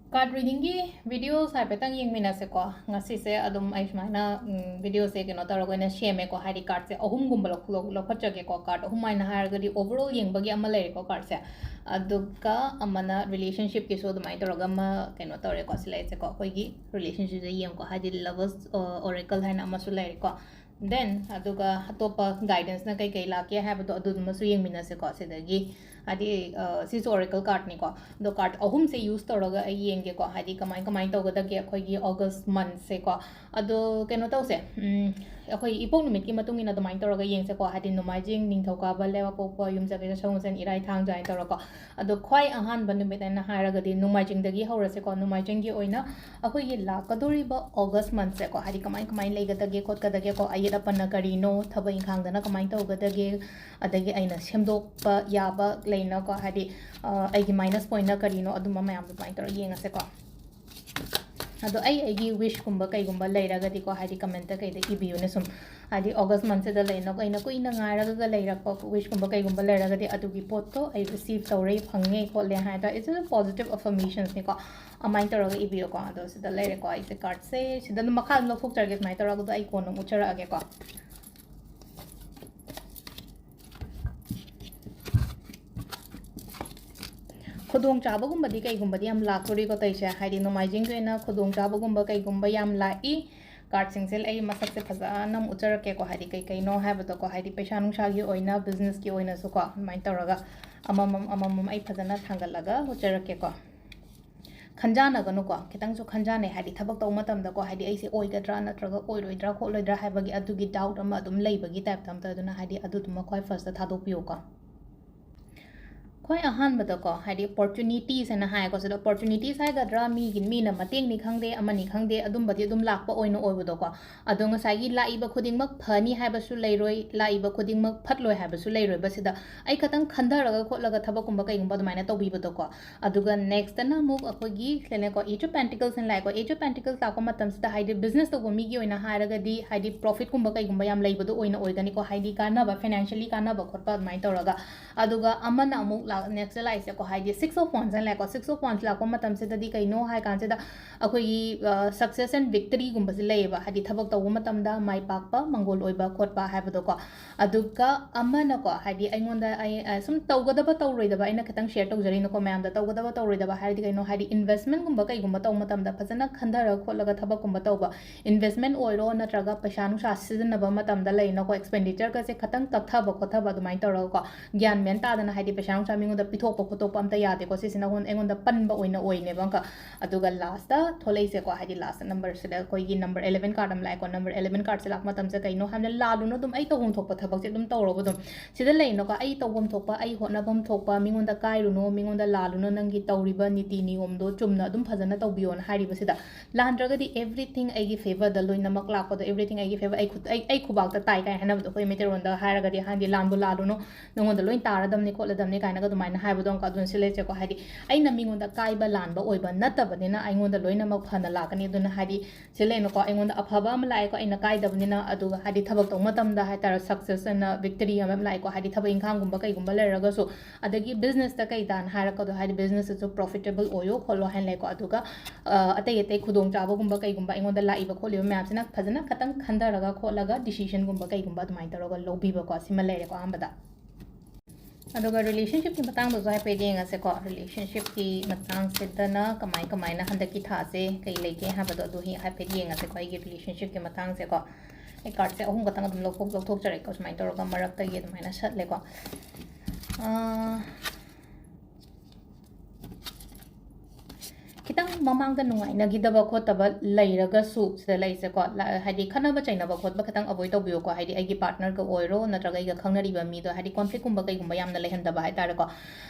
Card reading ki videos hai petang yeng mina se ko ngasi se adum ai shmaina video se ke no taro na share me ko hari card se ahum gum lo khacha ke ko card ahum mai na har gadi overall yeng bagi amala re ko card se aduka amana relationship ke so dumai taro ga ma ke no tare ko sile se ko koi gi relationship je yeng ko hadi lovers oracle hai na amasu le ko then aduga atopa guidance na kai kai la ke ha ba adu masu yeng mina se ko se dagi adi si oracle card ni ko do card ahum se use toroga ai yenge ko hadi kamai to ga ge khoi gi august month se ko ado keno tau se khoi ipok numit ki matung ina domai toroga yeng se ko hadi numai jing ning thoka ba lewa po po yum ja ge song sen irai thang jain toroko ado khoi ahan ban numit na haira ga di numai jing dagi haura se ko numai jing gi oina khoi gi la kadori ba august month se ko hadi kamai lai ga dage khot ka dage ko ayeda panna kari no thaba inkhang dana kamai to ga dage adagi aina semdok pa yaba leina ko hadi aigi minus point na karino aduma mayam du pai tor yenga se ko ado aigi wish kumba kai gumba leira ga di ko hadi comment kai de ibiu ne sum hadi august month se da leina ko ina ko ina ngara ga leira ko wish kumba kai gumba leira ga di adu gi pot ko ai receive tore phange ko le ha da it's a positive affirmations ne ko amai tor ga ibiu ko ado se da leira ko ai se card se da makal no phok target mai tor ga ai ko no uchara age ko khudong chabagumba kaigumba yam lakuri ko taise haidi nomaijing na khudong chabagumba kaigumba yam lai card singsel ai masak se phajana uchar ke ko haidi kai no have to ko haidi paisa nung shagi oina business ki oina su ko mai taraga amam ai phajana thangalaga uchar ke ko khanjana ganu ko kitang su khanjane haidi thabak taw matam da ko haidi ai se oigadra natraga oiroidra kholoidra haibagi adugi doubt ama adum leibagi type tam ta duna haidi adu tuma khoi first ta thadopio ko khoi ahan bada ko haidi opportunities and hai ko so opportunities hai ga dra mi gin mi na mateng ni khangde amani khangde adum badi adum lakpa oino oibo do ko adong sai gi lai ba khuding mak phani hai ba su leiroi lai ba khuding mak phatloi hai ba su leiroi ba sida ai khatang khandara ga khotlaga thabak kumba kai gumba dumaina tobi ba do ko aduga next na muk akoi gi lene ko age of pentacles and lai ko age of pentacles ta ko matam sida haidi business to mi gi oina hai raga di haidi profit kumba kai gumba yam leiba do oina oigani ko haidi kana ba financially kana ba khotpa mai toraga aduga amana amuk next life se ko haidi 6 of wands and like 6 of wands la ko matam se da di kai no hai kan se da akoi success and victory gumba se leiba hadi thabak taw matam da mai pak pa mangol oiba khot pa hai bado ko aduga amana ko hadi aingonda ai sum tawgada ba tawroi da ba ina khatang share taw jari no ko mayam da tawgada ba tawroi da ba hadi kai no hadi investment gumba kai gumba taw matam da phajana khandara khotlaga thabak gumba taw ba investment oiro natraga paisa nu sa season ba matam da leina ko expenditure ka se khatang takha ba khotha ba dumai taw ko gyan men ta dana haidi paisa nu sa mingo da pithok pa photo pa amta yade ko se sina hon engon da pan ba oina oine bangka aduga last da tholei se ko haidi last number se da koi gi number 11 card am lai ko number 11 card se lak matam se kai no hamna lalu no dum ai to hon thok pa thabak se dum tawro ba dum sida lei no ka ai to bom thok pa ai hona bom thok pa mingon da kai ru no mingon da lalu no nangi tawri ba niti ni om do chumna dum phajana tawbion hari ba sida landraga di everything ai gi favor da loina mak lak ko da everything ai gi favor ai khubak ta tai kai hana ba ko meter on da haraga di handi lambu lalu no nongon da loin taradam ni kholadam ni kaina ga dumaina haibadon ka dun sile che ko hadi aina mingon da kai ba lan ba oiba natabani na aingon da loina mak phana lakani dun hadi sile no ko aingon da aphaba am lai ko aina kai dabni na adu hadi thabak tong matam da hai tar success and victory am lai ko hadi thaba inkhang gumba kai gumba leraga so adagi business ta kai dan hara ko hadi business is profitable oyo kholo han lai ko aduga atai atai khudong chaba gumba kai gumba aingon da lai ba kholi ma apsina phajana khatang khandaraga kholaga decision gumba kai gumba dumai taroga lobi ba ko sima lere ko ambada aduga relationship ki matang do jai pe ding ase ko relationship ki matang se dana kamai na handa ki tha se kai leke ha ba do hi ha pe ding ase ko ai relationship ki matang se ko ai card se ahum gatang dum lok thok chare ko smai tor ga marak ta ye dumai na shat le ko kitang mamang da nungai na gidaba ko taba lairaga su sida laise ko hadi khana ba chaina ba khot ba kitang avoid to bio ko hadi ai partner ka oiro natraga ga khangnari ba mi do hadi conflict kumba kai gumba yamna lehan da ba hai tar ko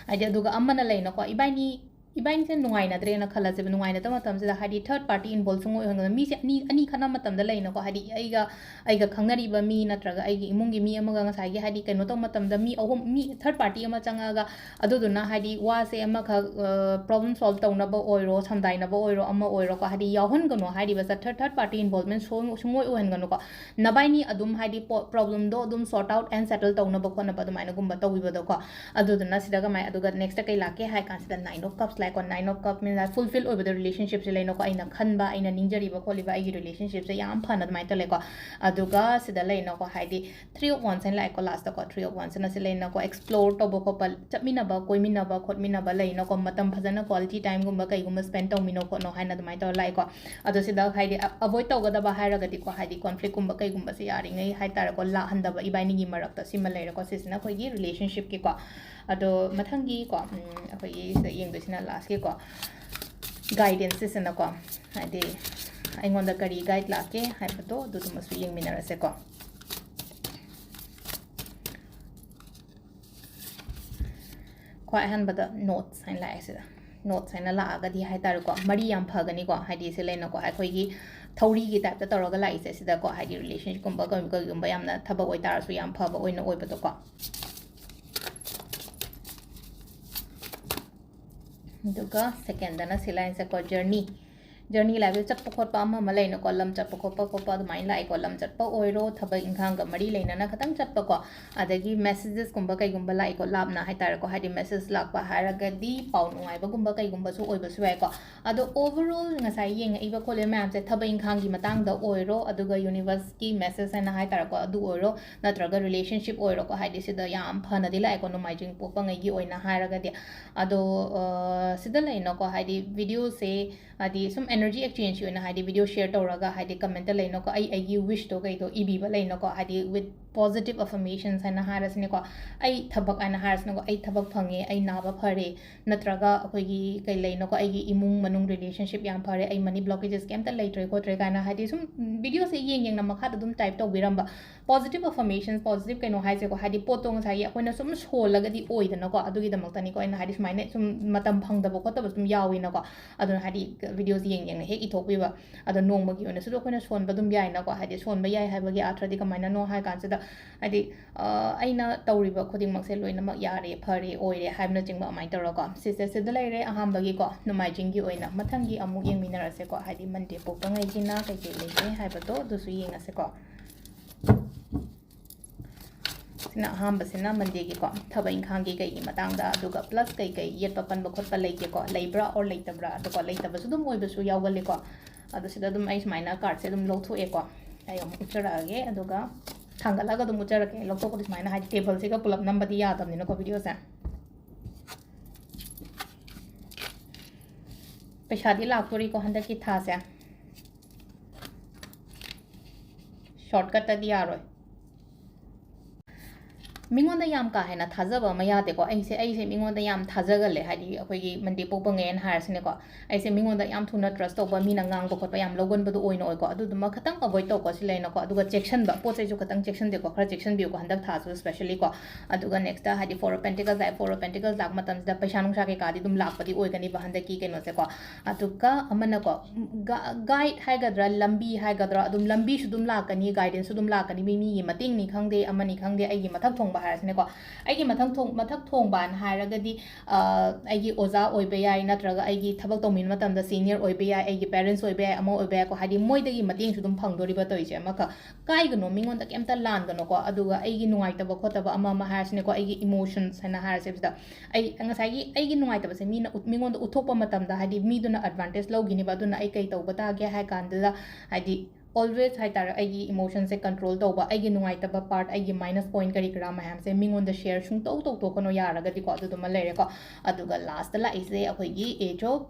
hadi aduga amana leina ko ibaini se nungai na dre na khala se nungai na tama tam se hadi third party involved sungo hanga mi se ani khana matam da leina ko hadi aiga khangnari ba mi natraga aigi imung gi mi amaga nga sai gi hadi kaino to matam da mi ahum mi third party ama changa ga aduduna hadi wa se ama kha problem solve tawna ba oiro samdai na ba oiro ama oiro ko hadi yahon gano hadi ba third party involvement sungoi ohen gano ko nabaini adum hadi problem do adum sort out and settle tawna ba khona ba dumaina gumba tawi ba do ko aduduna sidaga mai aduga next kai lake hai kan sida 9 of cups like on 9 of cup means that fulfill over the relationship se leino ko aina khanba aina ningjari ba kholi ba ai relationship se yam phana mai ta le ko aduga sida leino ko haidi 3 of wands and like ko last ko 3 of wands na se leino ko explore to bo ko pal chapmina ba koimina ba khotmina ba leino ko matam phajana quality time gumba kai gumba spend to mino ko no haina mai ta like ko adu sida haidi avoid to gada ba haira gadi ko haidi conflict gumba kai gumba se yari ngai hai tar ko la handa ba ibaini gi marak ta sima leiro ko sisna ko gi relationship ki ko ado mathangi ko akhoi se yeng do sina last ki ko guidance sina ko hadi aingonda kari guide la ke hai pato du tu masu yeng minara se ko ko han bada notes hain la ase notes hain la aga di hai tar ko mari yam phagani ko hadi se leina ko akhoi gi thori gi type ta toroga la ise sida ko hadi relationship kumba ko gumba yamna thaba oi tar su yam phaba oina oi pato ko duga second dana sila insa ko journey la chat pokot pa ma malai no column chat pokot pa mai lai column chat pa oiro thaba inkhang ga mari leina na khatang chat pa ko adagi messages kumba kai gumba lai ko lab na hai tar ko hadi message lak pa hara ga di pau ngai ba gumba kai gumba su oi ba su ai ko ado overall ngasai yeng ai ba ko le ma am se thaba inkhang gi matang da oiro aduga universe ki message na hai tar ko adu oiro natraga relationship oiro ko hadi sida yam phana di lai ko no mai jing po pa ngai gi oina hara ga di ado sida lai no ko hadi video se adi sum energy exchange you na hadi video share tawraga hadi comment lai no ko ai wish to kai to ibi ba lai no ko hadi with positive affirmations and haras ne ko ai thabak ana haras no ko ai thabak phange ai na ba phare natraga akoi gi kai lai no ko ai gi imung manung relationship yam phare ai money blockages kem ta lai tre ko tre kana hadi sum video se yeng na makha dum type to biramba positive affirmations positive kai no hai se ko hadi potong sai akoi na sum sholaga di oi da no ko adu gi damak tani ko ina hadi smaine sum matam phang da ko ta ba sum yawi na ko adu hadi videos yeng he ithok pi ba adu nong ma gi ona su ko na son ba dum yai na ko hadi son ba yai hai ba gi athra di kamaina no hai kan se da adi aina tawriba khoding mak se loina mak yare phare oire haibna jingba amai tawra ko sise se da laire aham bagi ko numai jingi oina mathangi amu yeng minara se ko hadi mande pokta ngai gina kai kai lege haiba to du su yeng ase ko sina aham basina mande gi ko thaba inkhang gi kai gi matang da aduga plus kai kai yet pa pan ba khot pa lege ko leibra or leitabra adu ko leitaba su dum oi ba su yawgal le ko adu sida dum ai smaina card se dum lo thu e ko ai am uchara ge aduga thangalaga dum uchara ke lokto ko smaina ha table se ka pull up number di ya tam ni no ko video sa पैसा दी लाख तोरी को हंदा की था से shortcut दी आ रहा मिंगोंदा याम का है ना थाजब मया देखो ऐसे मिंगोंदा याम थाजगले हादी अखोगी मंडे पोपंगेन हारसने को ऐसे मिंगोंदा याम थुना ट्रस्ट तोबा मीना ngang बखोत याम लोगन बदु ओइन ओइ को अदुदुमा खतंग अवॉइड तो को सिलेन को अदुगा चेक्शन बा पोचे जो खतंग चेक्शन देखो खरा चेक्शन बियो को हंदक थासु स्पेशली को अदुगा नेक्स्ट हादी 4 ऑफ पेंटिकल्स आई 4 ऑफ पेंटिकल्स लाक मतम दा पैसा नुसा के कादी दुम लाक पदी ओइ गनी बहंद की केनो से को अदुगा अमन को गाइड हाइगद्रा लंबी हाइगद्रा अदुम लंबी सु दुम लाकनी गाइडेंस सु दुम लाकनी मी गी मतिंग नि खंगदे अमनी खंगदे आइगी मथक थोंग हारसने को आइगी मथक थोंबान हारगदी आइगी ओजा ओइबे याय नत्रगा आइगी थबक तोमिन मतमदा सीनियर ओइबे याय आइगी पेरेंट्स ओइबे याय अमो ओइबे याय को हादी मोइदगी मतिंग सु दुम फंगदोरिबा तोइसे मका काइगनो मिंगोंदा केमता लानगनो को अदुगा आइगी नुंगाइतबा खोतबा अमा हारसने को आइगी इमोशंस हना हारसेबदा आई ngasagi आइगी नुंगाइतबा से मीना मिंगोंदा उथोकपा मतमदा हादी मीदुना एडवांटेज लौगिनिबा दुना आई कई तौबता गे हाय Kandla Hadi always hai tar ai emotion se control tauba ai gi nungai taba part ai gi minus point kari kara maham se mingon da share shung to kono yara ga di ko adu ma lere ko aduga last la ise akhoi gi age of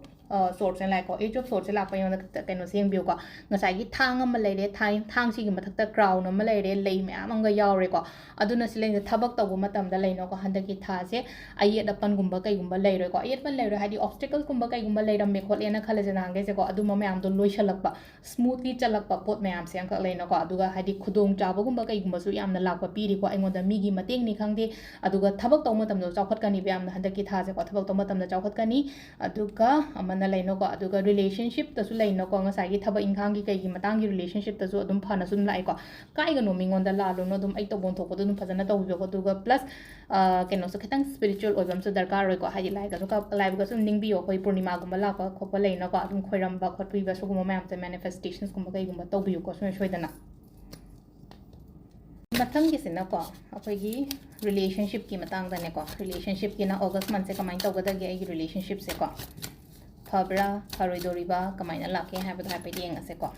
swords and like ko age of swords la pa yon da keno seng biu ko ngasai gi thang am lere thang si gi mathak ta crown am lere lei me am ga yaw re ko aduna sileng thabak tabu matam da leino ko handa ki tha se ai da pan gumba kai gumba lei re ko ai pan lei re hadi obstacle gumba kai gumba lei ram me khol ena khale jana ngai se ko adu ma am do loi shalak pa smoothly chalak pa pot me am se ang leino ko aduga hadi khudong chaba gumba kai gumba su yam na lak pa pi ri ko aingon da mi gi mating ni khangde aduga thabak taw matam do chawkhat kani be am na handa ki tha se ko thabak taw matam da chawkhat kani aduga na laino ko aduga relationship ta su laino ko nga sai gi thaba inkhang gi kai gi matang gi relationship ta su adum phana sum lai ko kai ga no mingon da la lo no dum ai to bon thok ko dum phajana to jo ko duga plus keno so khetang spiritual oibam su darkar roi ko haji lai ga so ka live ga sum ning bi yo koi purnima gum la ko khopa laino ko adum khoiram ba khot pi ba su gum ma am te manifestations gum kai gum to bi ko so shoidana ꯃꯊꯪꯒꯤꯁꯤꯅꯀꯣ ꯑꯩꯈꯣꯏꯒꯤ ꯔꯤꯂꯦꯁꯟꯁꯤꯞꯀꯤ ꯃꯇꯥꯡꯗꯅꯦꯀꯣ ꯔꯤꯂꯦꯁꯟꯁꯤꯞꯀꯤꯅ ꯑꯣꯒꯁ ꯃꯟꯊꯁꯦ ꯀꯃꯥꯏꯅ ꯇꯧꯒꯗꯒꯦ ꯑꯩꯒꯤ ꯔꯤꯂꯦꯁꯟꯁꯤꯞꯁꯦꯀꯣ ꯐꯕ꯭ꯔꯥ ꯐꯔꯣꯏꯗꯣꯔꯤꯕ ꯀꯃꯥꯏꯅ ꯂꯥꯛꯀꯦ ꯍꯥꯏꯕꯗꯣ ꯍꯥꯏꯐꯦꯠ ꯌꯦꯡꯉꯁꯦꯀꯣ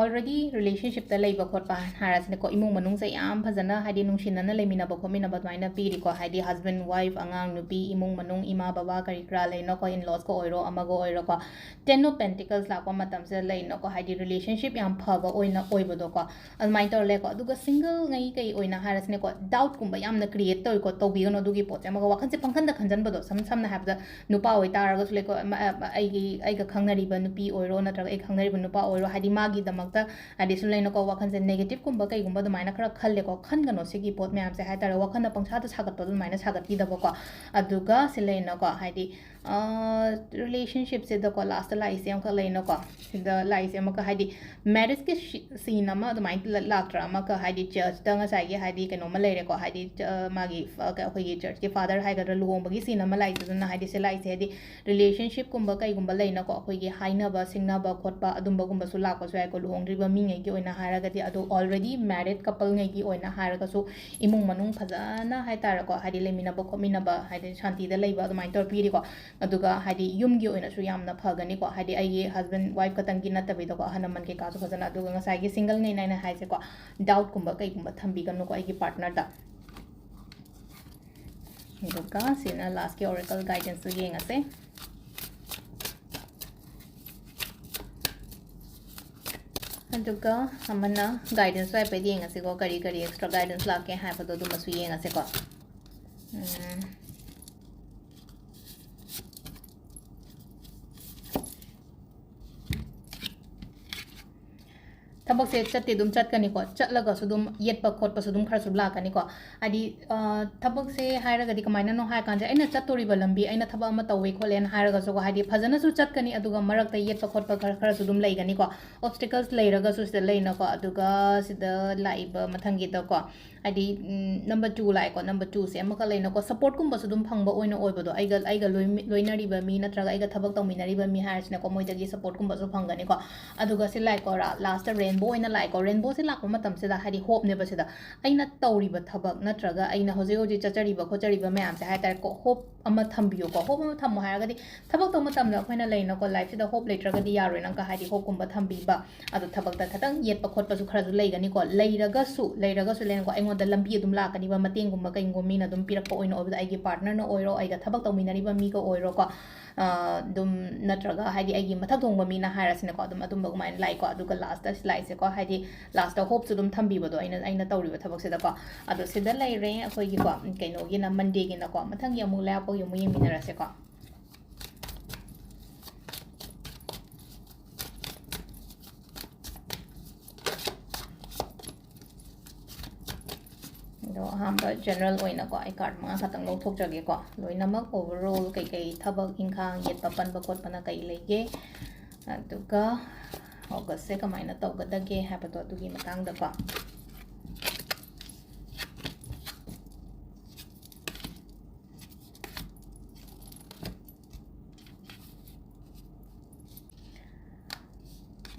already relationship ta leiba khotpa harasne ko imung manung se yam phajana haidi nungsinana leminaba khominaba dwaina piri ko haidi husband wife angang nupi imung manung ima baba kari kra leino ko in laws ko oiro amago oiro ko ten of pentacles la ko matam se leino ko haidi relationship yam phaba oina oibodo ko almai tor le ko aduga single ngai kai oina harasne ko doubt kumba yamna create toy ko tobi gono dugi pot amago wakhan se pangkhan da khanjan bodo samna habda nupa oi taraga sule ko aiga khangnari ba nupi oiro natraga ai khangnari ba nupa oiro haidi magi damakta adi sun laino ko wakhan se negative kumba kai gumba dumaina khara khalle ko khangano sigi pot myam se haitara wakhan da pangsa da sagat to dumaina sagat pi dabo ko aduga se laino ko haidi relationship se da ko last lai se am ka laino ko da lai se am ka haidi marriage ke scene ama dumai laktra ama ka haidi church da nga sai ge haidi keno ma leire ko haidi magi ka khoi church ke father hai ga luong bagi scene ama lai tu na haidi se lai se haidi relationship kumba kai gumba laina ko khoi ge haina ba singna ba khotpa adumba gumba su lak ko su ai ko luong riba mi ngai ki oina hara ga di adu already married couple ngai ki oina hara ga su imung manung phajana hai tar ko haidi lemina ba khomina ba haidi shanti da leiba dumai tor piri ko aduga haidi yum gi oina su yamna phagani ko haidi ai husband wife ka tangi na tabi da ko hanaman ke ka su phajana aduga ngasai gi single ngai nai na hai se ko doubt kumba kai kumba thambi ganu ko ai gi partner da aduga sina last ki oracle guidance su yengase aduga amana guidance wa pe yengase ko kari kari extra guidance la ke hai pado du masu yengase ko ꯊꯕꯛ ꯁꯦ ꯆꯠꯇꯦ ꯑꯗꯨꯝ ꯆꯠꯀꯅꯤꯀꯣ ꯆꯠꯂꯒꯁꯨ ꯑꯗꯨꯝ ꯌꯦꯠꯄ ꯈꯣꯠꯄꯁꯨ ꯑꯗꯨꯝ ꯈꯔꯁꯨ ꯂꯥꯛꯀꯅꯤꯀꯣ ꯍꯥꯏꯗꯤ ꯊꯕꯛꯁꯦ ꯍꯥꯏꯔꯒꯗꯤ ꯀꯃꯥꯏꯅꯅꯣ ꯍꯥꯏ ꯀꯥꯟꯁꯦ ꯑꯩꯅ ꯆꯠꯇꯣꯔꯤꯕ ꯂꯝꯕꯤ ꯑꯩꯅ ꯊꯕꯛ ꯑꯃ ꯇꯧꯋꯦ ꯈꯣꯠꯂꯦꯅ ꯍꯥꯏꯔꯒꯁꯨ ꯍꯥꯏꯗꯤ ꯐꯖꯅꯁꯨ ꯆꯠꯀꯅꯤ ꯑꯗꯨꯒ ꯃꯔꯛꯇ ꯌꯦꯠꯄ ꯈꯣꯠꯄ ꯈꯔꯁꯨ ꯑꯗꯨꯝ ꯂꯩꯒꯅꯤꯀꯣ ꯑꯣꯕꯁꯇꯤꯀꯜꯁ ꯂꯩꯔꯒꯁꯨ ꯁꯤꯗ ꯂꯩꯅꯀꯣ ꯑꯗꯨꯒ ꯁꯤꯗ ꯂꯥꯛꯏꯕ ꯃꯊꯪꯒꯤꯗꯀꯣ ꯍꯥꯏꯗꯤ ꯅꯝꯕꯔ 2 ꯂꯥꯛꯑꯦꯀꯣ ꯅꯝꯕꯔ 2ꯁꯦ ꯑꯃꯈꯛ ꯂꯩꯅꯀꯣ ꯁꯄꯣꯔꯠꯀꯨꯝꯕꯁꯨ ꯑꯗꯨꯝ ꯐꯪꯕ ꯑꯣꯏꯅ ꯑꯣꯏꯕꯗꯣ ꯑꯩꯒ ꯂꯣꯏꯅꯔꯤꯕ ꯃꯤ ꯅꯠꯇ꯭ꯔꯒ ꯑꯩꯒ ꯊꯕꯛ ꯇꯧꯃꯤꯟꯅꯔꯤꯕ ꯃꯤ ꯍꯥꯏꯔꯤꯁꯤꯅꯀꯣ ꯃꯣꯏꯗꯒꯤ ꯁꯄꯣꯔꯠꯀꯨꯝꯕꯁꯨ ꯐꯪꯒꯅꯤꯀꯣ ꯑꯗꯨꯒ ꯁꯤ ꯂꯥꯛꯑꯦꯀꯣ ꯂꯥꯁꯇ ꯔꯦꯟꯕꯣ ꯑꯣꯏꯅ ꯂꯥꯛꯑꯦꯀꯣ ꯔꯦꯟꯕꯣꯁꯦ ꯂꯥꯛꯄ ꯃꯇꯝꯁꯤꯗ ꯍꯥꯏꯗꯤ ꯍꯣꯞꯅꯦꯕ ꯁꯤꯗ ꯑꯩꯅ ꯇꯧꯔꯤꯕ ꯊꯕꯛ ꯅꯠꯇ꯭ꯔꯒ ꯑꯩꯅ ꯍꯧꯖꯤꯛ ꯆꯠꯆꯔꯤꯕ ꯈꯣꯠꯆꯔꯤꯕ ꯃꯌꯥꯝꯁꯦ ꯍꯥꯏꯇꯥꯔꯦꯀꯣ hope ama thambiyo ko hope ama thammo haragadi thabak to matam da khoina leina ko life da hope letragadi yaroi nang ka haidi hope kumba thambi ba adu thabak da khatang yet pa khot pa su khara du leigani ko leiraga su leina ko aingon da lambi dum la kani ba mateng gumba kai ngomi na dum pirak ko oino obda ai gi partner no oiro ai ga thabak to minari ba mi ko oiro ko dum natraga haidi ai gi mathak dong ba mi na harasine ko dum ba gumain lai ko adu ka last da slide se ko haidi last da hope su dum thambi ba do aina tawri ba thabak se da ko adu se da lai re akoi gi ko kaino gi na monday gi na ko mathang gi amu la ko yu mu yin minarase ko do hamba general oina ko ai card ma khatang lo thok jage ko loina mak overall kai thabak inkhang yet papan ba khot pana kai lege aduga august se kamaina tawgadage habato adugi matang da ko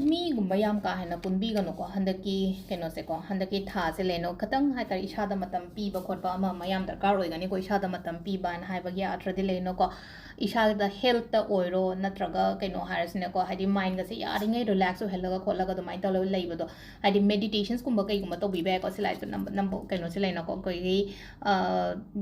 mi gumba yam ka hena punbi gano ko handaki keno se ko handaki tha se leno khatang hai tar isha da matam pi ba khot ba ama mayam darkar oi gani ko isha da matam pi ba na hai ba ya atra de leno ko isha da health ta oiro natraga keno harasne ko hadi mind ga se yari ngai relax o helaga kholaga do mind ta lo leiba do hadi meditations kumba kai gumba to bi ba ko se lai number keno se leno ko koi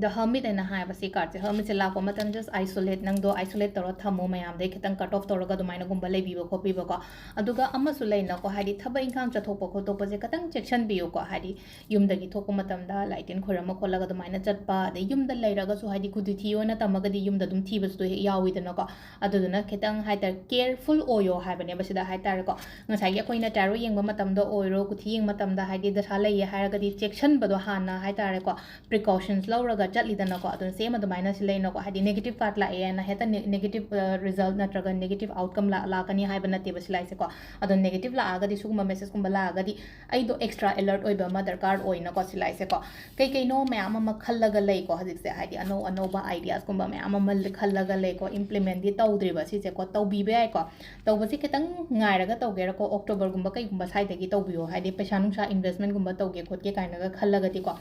the hermit and hai ba se card se hermit se la ko matam just isolate nang do isolate toro thamo mayam de khitang cut off toroga do mind gumba leibi ba khopi ba ko aduga amasu leina ko hadi thaba inkham chathokpa khotokpa je katang section biyo ko hadi yumda gi thokpa matam da lighten khorama kholaga do maina chatpa de yumda leiraga su hadi khudi thiyo na tamaga di yumda dum thiba su ꯈꯣꯠꯄꯗꯣ ꯍꯦꯛ ꯌꯥꯎꯋꯤꯗꯅꯀꯣ ꯑꯗꯨꯗꯨꯅ ꯈꯤꯇꯪ ꯍꯥꯏꯇꯥꯔꯦ ꯀꯦꯌꯔꯐꯨꯜ ꯑꯣꯏꯌꯣ ꯍꯥꯏꯕꯅꯦꯕ ꯁꯤꯗ ꯍꯥꯏꯇꯥꯔꯦꯀꯣ ꯉꯁꯥꯏꯒꯤ ꯑꯩꯈꯣꯏꯅ ꯇꯦꯔꯣ ꯌꯦꯡꯕ ꯃꯇꯝꯗ ꯑꯣꯏꯔꯣ ꯀꯨꯊꯤ ꯌꯦꯡꯕ ꯃꯇꯝꯗ ꯍꯥꯏꯗꯤ ꯗꯁꯥ ꯂꯩꯌꯦ ꯍꯥꯏꯔꯒꯗꯤ ꯆꯦꯛꯁꯤꯟꯕꯗꯣ ꯍꯥꯟꯅ ꯍꯥꯏꯇꯥꯔꯦꯀꯣ ꯄ꯭ꯔꯤꯀꯣꯁꯟꯁ ꯂꯧꯔꯒ ꯆꯠꯂꯤꯗꯅꯀꯣ ꯑꯗꯨꯅ ꯁꯦꯝ ꯑꯗꯨꯃꯥꯏꯅ ꯁꯤ ꯂꯩꯅꯀꯣ ꯍꯥꯏꯗꯤ ꯅꯦꯒꯦꯇꯤቭ ꯀꯥꯔꯗ ꯂꯥꯛꯑꯦꯅ ꯍꯦꯛꯇ ꯅꯦꯒꯦꯇꯤቭ ꯔꯤꯖꯜꯠ ꯅꯠꯇ꯭ꯔꯒ ꯅꯦꯒꯦꯇꯤቭ ꯑꯥꯎꯠꯀꯝ ꯂꯥꯛꯀꯅꯤ ꯍꯥꯏꯕ ꯅꯠꯇꯦꯕ ꯁꯤꯂꯥꯏꯁꯦꯀꯣ ꯑꯗꯣ ꯅꯦꯒꯦꯇꯤቭ ꯂꯥꯛꯑꯒꯗꯤ ꯁꯤꯒꯨꯝꯕ ꯃꯦꯁꯦꯁꯀꯨꯝꯕ ꯂꯥꯛꯑꯒꯗꯤ ꯑꯩꯗꯣ ꯑꯦꯛꯁꯇ꯭ꯔꯥ ꯑꯦꯂꯔꯠ ꯑꯣꯏꯕ ꯑꯃ ꯗꯔꯀꯥꯔ ꯑꯣꯏꯅꯀꯣ ꯁꯤꯂꯥꯏꯁꯦꯀꯣ ꯀꯩꯅꯣ ꯃꯌꯥꯝ ꯑꯃ ꯈꯜꯂꯒ ꯂꯩꯀꯣ ꯍꯧꯖꯤꯛꯁꯦ ꯍꯥꯏꯗꯤ ꯑꯅꯧꯕ ꯑꯥꯏꯗꯤꯌꯥꯁꯀꯨꯝꯕ ꯃꯌꯥꯝ ꯑꯃ ꯈꯜꯂꯒ ꯂꯩꯀꯣ ꯏꯝꯄ꯭ꯂꯤꯃꯦꯟꯗꯤ ꯇꯧꯗ꯭ꯔꯤꯕ ꯁꯤꯁꯦꯀꯣ ꯇꯧꯕꯤꯕ ꯌꯥꯏꯀꯣ ꯇꯧꯕꯁꯤ ꯈꯤꯇꯪ ꯉꯥꯏꯔꯒ ꯇꯧꯒꯦꯔꯀꯣ ꯑꯣꯛꯇꯣꯕꯔꯒꯨꯝꯕ ꯀꯩꯒꯨꯝꯕ ꯁ꯭ꯋꯥꯏꯗꯒꯤ ꯇꯧꯕꯤꯌꯣ ꯍꯥꯏꯗꯤ ꯄꯩꯁꯥ ꯅꯨꯡꯁꯥ ꯏꯟꯚꯦꯁꯃꯦꯟꯒꯨꯝꯕ ꯇꯧꯒꯦ ꯈꯣꯠꯀꯦ ꯀꯥꯏꯅꯒ ꯈꯜꯂꯒꯗꯤꯀꯣ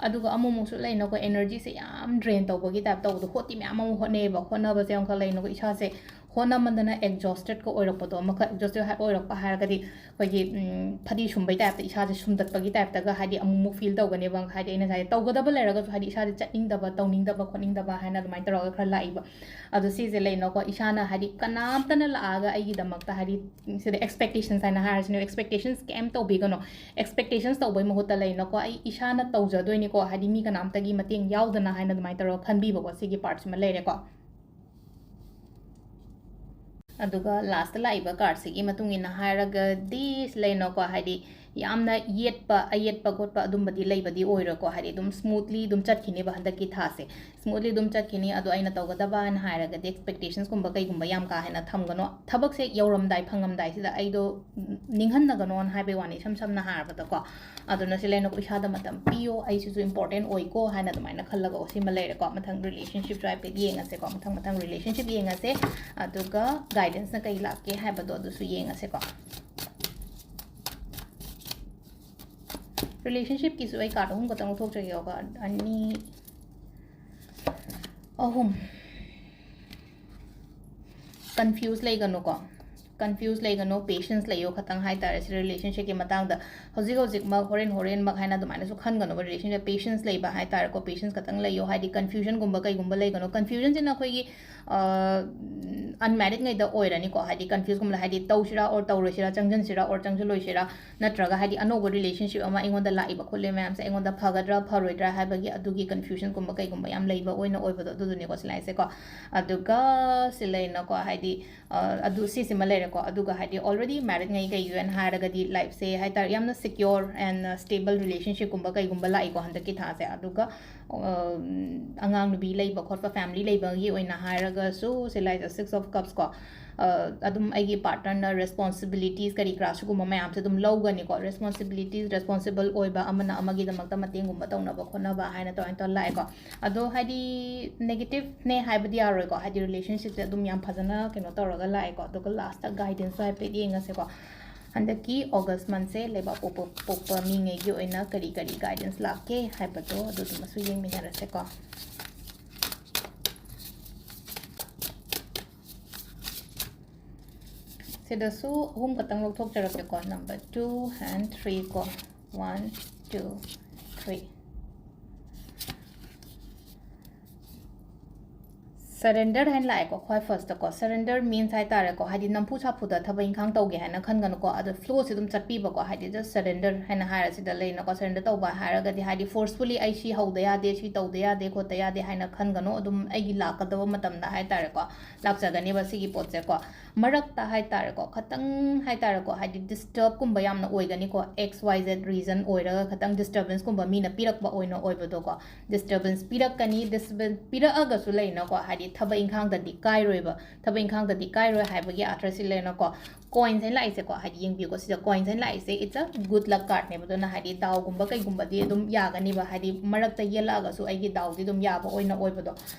ꯑꯗꯨꯒ ꯑꯃꯨꯛꯁꯨ ꯂꯩꯅꯀꯣ ꯑꯦꯅꯔꯖꯤꯁꯦ ꯌꯥꯝ ꯗ꯭ꯔꯦꯟ ꯇꯧꯕꯒꯤ ꯇꯥꯏꯞ ꯇꯧꯕꯗꯣ ꯍꯣꯠꯇꯤ ꯃꯌꯥꯝ ꯑꯃ ꯍꯣꯠꯅꯩꯌꯦꯕ ꯍꯣꯠꯅꯕꯁꯦ ꯑꯃꯈꯛ ꯂꯩꯅꯀꯣ ꯏꯁꯥꯁꯦ ꯍꯣꯠꯅꯃꯟꯗꯅ ꯑꯦꯛꯖꯣꯁꯇꯦꯗꯀ ꯑꯣꯏꯔꯛꯄꯗꯣ ꯑꯃꯈꯛ ꯑꯦꯛꯖꯣꯁꯇꯦꯗ ꯑꯣꯏꯔꯛꯄ ꯍꯥꯏꯔꯒꯗꯤ ꯑꯩꯈꯣꯏꯒꯤ ꯐꯗꯤ ꯁꯨꯝꯕꯩ ꯇꯥꯏꯞꯇ ꯏꯁꯥꯁꯦ ꯁꯨꯝꯗꯠꯄꯒꯤ ꯇꯥꯏꯞꯇꯒ ꯍꯥꯏꯗꯤ ꯑꯃꯨꯛ ꯐꯤꯜ ꯇꯧꯒꯅꯦꯕ ꯍꯥꯏꯗꯤ ꯑꯩꯅ ꯉꯁꯥꯏ ꯇꯧꯒꯗꯕ ꯂꯩꯔꯒꯁꯨ ꯍꯥꯏꯗꯤ ꯏꯁꯥꯁꯦ ꯆꯠꯅꯤꯡꯗꯕ ꯇꯧꯅꯤꯡꯗꯕ ꯈꯣꯠꯅꯤꯡꯗꯕ ꯍꯥꯏꯅ ꯑꯗꯨꯃꯥꯏꯅ ꯇꯧꯔꯒ ꯈꯔ ꯂꯥꯛꯏꯕ ꯑꯗꯣ ꯁꯤꯁꯦ ꯂꯩꯅꯀꯣ ꯏꯁꯥꯅ ꯍꯥꯏꯗꯤ ꯀꯅꯥꯝꯇꯅ ꯂꯥꯛꯑꯒ ꯑꯩꯒꯤꯗꯃꯛꯇ ꯍꯥꯏꯗꯤ ꯁꯤꯗ ꯑꯦꯛꯁꯄꯦꯛꯇꯦꯁꯟꯁ ꯍꯥꯏꯅ ꯍꯥꯏꯔꯁꯤꯅꯦ ꯑꯦꯛꯁꯄꯦꯛꯇꯦꯁꯟꯁ ꯀꯩꯝ ꯇꯧꯕꯤꯒꯅꯣ ꯑꯦꯛꯁꯄꯦꯛꯇꯦꯁꯟꯁ ꯇꯧꯕꯩ ꯃꯍꯨꯠꯇ ꯂꯩꯅꯀꯣ ꯑꯩ ꯏꯁꯥꯅ ꯇꯧꯖꯗꯣꯏꯅꯤꯀꯣ ꯍꯥꯏꯗꯤ ꯃꯤ ꯀꯅꯥꯝꯇꯒꯤ ꯃꯇꯦꯡ ꯌꯥꯎꯗꯅ ꯍꯥꯏꯅ ꯑꯗꯨꯃꯥꯏꯅ ꯇꯧꯔꯒ ꯈꯟꯕꯤꯕꯀꯣ ꯁꯤꯒꯤ ꯄꯥꯔꯠꯁꯤꯃ ꯂꯩꯔꯦꯀꯣ ꯑꯗꯨꯒ ꯂꯥꯁꯇ ꯂꯥꯛꯏꯕ ꯀꯥꯔꯠꯁꯤꯒꯤ ꯃꯇꯨꯡ ꯏꯟꯅ ꯍꯥꯏꯔꯒꯗꯤ ꯂꯩꯅꯀꯣ ꯍꯥꯏꯗꯤ ꯌꯥꯝꯅ ꯑꯌꯦꯠꯄ ꯈꯣꯠꯄ ꯑꯗꯨꯝꯕꯗꯤ ꯂꯩꯕꯗꯤ ꯑꯣꯏꯔꯣꯏꯀꯣ ꯍꯥꯏꯗꯤ ꯑꯗꯨꯝ ꯁ꯭ꯃꯨꯠꯂꯤ ꯑꯗꯨꯝ ꯆꯠꯈꯤꯅꯦꯕ ꯍꯟꯗꯛꯀꯤ ꯊꯥꯁꯦ ꯁ꯭ꯃꯨꯠꯂꯤ ꯑꯗꯨꯝ ꯆꯠꯈꯤꯅꯤ ꯑꯗꯣ ꯑꯩꯅ ꯇꯧꯒꯗꯕꯅ ꯍꯥꯏꯔꯒꯗꯤ ꯑꯦꯛꯁꯄꯦꯛꯇꯦꯁꯟꯁꯀꯨꯝꯕ ꯀꯩꯒꯨꯝꯕ ꯌꯥꯝ ꯀꯥ ꯍꯦꯟꯅ ꯊꯝꯒꯅꯣ ꯊꯕꯛꯁꯦ ꯌꯧꯔꯝꯗꯥꯏ ꯐꯪꯉꯝꯗꯥꯏꯁꯤꯗ ꯑꯩꯗꯣ ꯅꯤꯡꯍꯟꯅꯒꯅꯣꯅ ꯍꯥꯏꯕꯩ ꯋꯥꯅꯤ ꯏꯁꯝ ꯁꯝꯅ ꯍꯥꯏꯔꯕꯗꯀꯣ ꯑꯗꯨꯅ ꯁꯤ ꯂꯩꯅꯀꯣ ꯏꯁꯥꯗ ꯃꯇꯝ ꯄꯤꯌꯣ ꯑꯩꯁꯤꯁꯨ ꯏꯝꯄꯣꯔꯇꯦꯟ ꯑꯣꯏꯀꯣ ꯍꯥꯏꯅ ꯑꯗꯨꯃꯥꯏꯅ ꯈꯜꯂꯒ ꯁꯤꯃ ꯂꯩꯔꯦꯀꯣ ꯃꯊꯪ ꯔꯤꯂꯦꯁꯟshipꯁꯨ ꯍꯥꯏꯐꯦꯠ ꯌꯦꯡꯉꯁꯦꯀꯣ ꯃꯊꯪ ꯔꯤꯂꯦꯁꯟship ꯌꯦꯡꯉꯁꯦ ꯑꯗꯨꯒ ꯒꯥꯏꯗꯦꯟꯁꯅ ꯀꯩ ꯂꯥꯛꯀꯦ ꯍꯥꯏꯕꯗꯣ ꯑꯗꯨꯁꯨ ꯌꯦꯡꯉꯁꯦꯀꯣ ꯔꯤꯂꯦꯁꯟshipꯀꯤꯁꯨ ꯑꯩ ꯀꯥꯔꯠ 3 ꯈꯛꯇꯪ ꯂꯧꯊꯣꯛꯆꯒꯦꯀꯣ 2 3 ꯀꯟꯐ꯭ꯌꯨꯁ ꯂꯩꯒꯅꯨꯀꯣ ꯀꯟꯐ꯭ꯌꯨꯁ ꯂꯩꯒꯅꯣ ꯄꯦꯁꯦꯟꯁ ꯂꯩꯌꯣ ꯈꯇꯪ ꯍꯥꯏꯇꯥꯔꯦ ꯁꯤ ꯔꯤꯂꯦꯁꯟshipꯀꯤ ꯃꯇꯥꯡꯗ ꯍꯧꯖꯤꯛꯃꯛ ꯍꯣꯔꯦꯟꯃꯛ ꯍꯥꯏꯅ ꯑꯗꯨꯃꯥꯏꯅꯁꯨ ꯈꯟꯒꯅꯣꯕ ꯔꯤꯂꯦꯁꯟship ꯄꯦꯁꯦꯟꯁ ꯂꯩꯕ ꯍꯥꯏꯇꯥꯔꯦꯀꯣ ꯄꯦꯁꯦꯟꯁ ꯈꯇꯪ ꯂꯩꯌꯣ ꯍꯥꯏꯗꯤ ꯀꯟꯐ꯭ꯌꯨꯖꯟꯒꯨꯝꯕ ꯀꯩꯒꯨꯝꯕ ꯂꯩꯒꯅꯣ ꯀꯟꯐ꯭ꯌꯨꯖꯟꯁꯤꯅ ꯑꯩꯈꯣꯏꯒꯤ ꯑꯟꯃꯦꯔꯤꯗꯉꯩꯗ ꯑꯣꯏꯔꯅꯤꯀꯣ ꯍꯥꯏꯗꯤ ꯀꯟꯐ꯭ꯌꯨꯁꯒꯨꯝꯕ ꯍꯥꯏꯗꯤ ꯇꯧꯁꯤꯔꯥ ꯑꯣꯔ ꯇꯧꯔꯣꯏꯁꯤꯔꯥ ꯆꯪꯁꯤꯟꯁꯤꯔꯥ ꯑꯣꯔ ꯆꯪꯁꯤꯜꯂꯣꯏꯁꯤꯔꯥ ꯅꯠꯇ꯭ꯔꯒ ꯍꯥꯏꯗꯤ ꯑꯅꯧꯕ ꯔꯤꯂꯦꯁꯟship ꯑꯃ ꯑꯩꯉꯣꯟꯗ ꯂꯥꯛꯏꯕ ꯈꯣꯠꯂꯤꯕ ꯃꯌꯥꯝꯁꯦ ꯑꯩꯉꯣꯟꯗ ꯐꯒꯗ꯭ꯔꯥ ꯐꯔꯣꯏꯗ꯭ꯔꯥ ꯍꯥꯏꯕꯒꯤ ꯑꯗꯨꯒꯤ ꯀꯟꯐ꯭ꯌꯨꯖꯟꯒꯨꯝꯕ ꯀꯩꯒꯨꯝꯕ ꯌꯥꯝ ꯂꯩꯕ ꯑꯣꯏꯕꯗꯣ ꯑꯗꯨꯗꯨꯅꯦꯀꯣ ꯁꯤꯂꯥꯏꯁꯦꯀꯣ ꯑꯗꯨꯒ ꯁꯤ ꯂꯩꯅꯀꯣ ꯍꯥꯏꯗꯤ ꯑꯗꯨ ꯁꯤꯁꯤꯃ ꯂꯩꯔꯦꯀꯣ ꯑꯗꯨꯒ ꯍꯥꯏꯗꯤ ꯑꯣꯜꯔꯦꯗꯤ ꯃꯦꯔꯤꯗꯉꯩ ꯀꯩꯒꯤꯅ ꯍꯥꯏꯔꯒꯗꯤ ꯂꯥꯏꯐꯁꯦ ꯍꯥꯏꯇꯥꯔꯦ ꯌꯥꯝꯅ ꯁꯤꯀ꯭ꯌꯣꯔ ꯑꯦꯟ ꯁ꯭ꯇꯦꯕꯜ ꯔꯤꯂꯦꯁꯟshipꯀꯨꯝꯕ ꯀꯩꯒꯨꯝꯕ ꯂꯥꯛꯏꯀꯣ ꯍꯟꯗꯛꯀꯤ ꯊꯥꯁꯦ ꯑꯗꯨꯒ ꯑꯉꯥꯡ ꯅꯨꯕꯤ ꯂꯩꯕ ꯈꯣꯠꯄ ꯐꯦꯃꯤꯂꯤ ꯂꯩꯕꯒꯤ ꯑꯣꯏꯅ ꯍꯥꯏꯔꯒꯁꯨ ꯁꯤ ꯂꯥꯏꯛ 6 of cups ꯀꯣ ꯑꯗꯨꯝ ꯑꯩꯒꯤ ꯄꯥꯔꯠꯅꯔꯅ ꯔꯦꯁꯄꯣꯟꯁꯤꯕꯤꯂꯤꯇꯤꯁ ꯀꯔꯤ ꯀꯔꯥ ꯁꯤꯒꯨꯝꯕ ꯃꯌꯥꯝꯁꯦ ꯑꯗꯨꯝ ꯂꯧꯒꯅꯤꯀꯣ ꯔꯦꯁꯄꯣꯟꯁꯤꯕꯤꯂꯤꯇꯤꯁ ꯔꯦꯁꯄꯣꯟꯁꯤꯕꯜ ꯑꯣꯏꯕ ꯑꯃꯅ ꯑꯃꯒꯤꯗꯃꯛꯇ ꯃꯇꯦꯡꯒꯨꯝꯕ ꯇꯧꯅꯕ ꯈꯣꯠꯅꯕ ꯍꯥꯏꯅ ꯇꯧꯔ ꯂꯥꯛꯑꯦꯀꯣ ꯑꯗꯣ ꯍꯥꯏꯗꯤ ꯅꯦꯒꯦꯇꯤቭꯅꯦ ꯍꯥꯏꯕꯗꯤ ꯌꯥꯔꯣꯏꯀꯣ ꯍꯥꯏꯗꯤ ꯔꯤꯂꯦꯁꯟshipꯁꯦ ꯑꯗꯨꯝ ꯌꯥꯝ ꯐꯖꯅ ꯀꯩꯅꯣ ꯇꯧꯔꯒ ꯂꯥꯛꯑꯦꯀꯣ ꯑꯗꯨꯒ ꯂꯥꯁꯇ ꯒꯥꯏꯗꯦꯟꯁꯁꯨ ꯍꯥꯏꯐꯦꯠ ꯌꯦꯡꯉꯁꯦꯀꯣ ꯍꯟꯗꯛꯀꯤ ꯑꯣꯒꯁ ꯃꯟꯊꯁꯦ ꯂꯩꯕꯥꯛ ꯄꯣꯛꯄ ꯃꯤꯉꯩꯒꯤ ꯑꯣꯏꯅ ꯀꯔꯤ ꯒꯥꯏꯗꯦꯟꯁ ꯂꯥꯛꯀꯦ ꯍꯥꯏꯕꯗꯣ ꯑꯗꯨꯗꯨꯃꯁꯨ ꯌꯦꯡꯃꯤꯟꯅꯔꯁꯦꯀꯣ ꯁꯤꯗꯁꯨ 3 ꯈꯛꯇꯪ ꯂꯧꯊꯣꯛꯆꯔꯛꯀꯦꯀꯣ ꯅꯝꯕꯔ 2 and 3 ꯀꯣ 1 2 3 ꯁꯔꯦꯟꯗꯔ ꯍꯥꯏꯅ ꯂꯥꯛꯑꯦꯀꯣ ꯈ꯭ꯋꯥꯏ ꯐꯥꯔꯁꯇꯀꯣ ꯁꯔꯦꯟꯗꯔ ꯃꯤꯟꯁ ꯍꯥꯏꯇꯥꯔꯦꯀꯣ ꯍꯥꯏꯗꯤ ꯅꯝꯐꯨ ꯁꯥꯐꯨꯗ ꯊꯕꯛ ꯏꯪꯈꯥꯡ ꯇꯧꯒꯦ ꯍꯥꯏꯅ ꯈꯟꯒꯅꯨꯀꯣ ꯑꯗꯣ ꯐ꯭ꯂꯣꯁꯦ ꯑꯗꯨꯝ ꯆꯠꯄꯤꯕꯀꯣ ꯍꯥꯏꯗꯤ ꯖꯁ ꯁꯔꯦꯟꯗꯔ ꯍꯥꯏꯅ ꯍꯥꯏꯔꯁꯤꯗ ꯂꯩꯅꯀꯣ ꯁꯔꯦꯟꯗꯔ ꯇꯧꯕ ꯍꯥꯏꯔꯒꯗꯤ ꯍꯥꯏꯗꯤ ꯐꯣꯔꯁꯐꯨꯜꯂꯤ ꯑꯩ ꯁꯤ ꯍꯧꯗ ꯌꯥꯗꯦ ꯁꯤ ꯇꯧꯗ ꯌꯥꯗꯦ ꯈꯣꯠꯇ ꯌꯥꯗꯦ ꯍꯥꯏꯅ ꯈꯟꯒꯅꯨ ꯑꯗꯨꯝ ꯑꯩꯒꯤ ꯂꯥꯛꯀꯗꯕ ꯃꯇꯝꯗ ꯍꯥꯏꯇꯥꯔꯦꯀꯣ ꯂꯥꯛꯆꯒꯅꯦꯕ ꯁꯤꯒꯤ ꯄꯣꯠꯁꯦꯀꯣ ꯃꯔꯛꯇ ꯍꯥꯏꯇꯥꯔꯦꯀோ ꯈꯇꯪ ꯍꯥꯏꯇꯥꯔꯦꯀꯣ ꯍꯥꯏꯗꯤ ꯗꯤꯁꯇꯔꯕꯀꯨꯝꯕ ꯌꯥꯝꯅ ꯑꯣꯏꯒꯅꯤꯀꯣ XYZ ꯔꯤꯖꯟ ꯑꯣꯏꯔꯒ ꯈꯇꯪ ꯗꯤꯁꯇꯔꯕꯦꯟꯁꯀꯨꯝꯕ ꯃꯤꯅ ꯄꯤꯔꯛꯄ ꯑꯣꯏꯕꯗꯣꯀꯣ ꯗꯤꯁꯇꯔꯕꯦꯟꯁ ꯄꯤꯔꯛꯀꯅꯤ ꯗꯤꯁꯇꯔꯕꯦꯟꯁ ꯄꯤꯔꯛꯑꯒꯁꯨ ꯂꯩꯅꯀꯣ ꯍꯥꯏꯗꯤ ꯊꯕꯛ ꯏꯪꯈꯥꯡꯗꯗꯤ ꯀꯥꯏꯔꯣꯏꯕ ꯊꯕꯛ ꯏꯪꯈꯥꯡꯗꯗꯤ ꯀꯥꯏꯔꯣꯏ ꯍꯥꯏꯕꯒꯤ ꯑꯥꯊ꯭ꯔꯁꯤ ꯂꯩꯅꯀꯣ ꯀꯣꯏꯟꯁ ꯍꯥꯏꯅ ꯂꯥꯛꯏꯁꯦꯀꯣ ꯍꯥꯏꯗꯤ ꯌꯦꯡꯕꯤꯌꯨꯀꯣ ꯁꯤꯗ ꯀꯣꯏꯟꯁ ꯍꯥꯏꯅ ꯂꯥꯛꯏꯁꯦ ꯏꯠꯁ ꯑ ꯒꯨꯗ ꯂꯛ ꯀꯥꯔꯠꯅꯦꯕ ꯑꯗꯨꯅ ꯍꯥꯏꯗꯤ ꯗꯥꯎꯒꯨꯝꯕ ꯀꯩꯒꯨꯝꯕꯗꯤ ꯑꯗꯨꯝ ꯌꯥꯒꯅꯤꯕ ꯍꯥꯏꯗꯤ ꯃꯔꯛꯇ ꯌꯦꯜꯂꯛꯑꯒꯁꯨ ꯑꯩꯒꯤ ꯗꯥꯎꯗꯤ ꯑꯗꯨꯝ ꯌꯥꯕ ꯑꯣꯏꯕꯗꯣ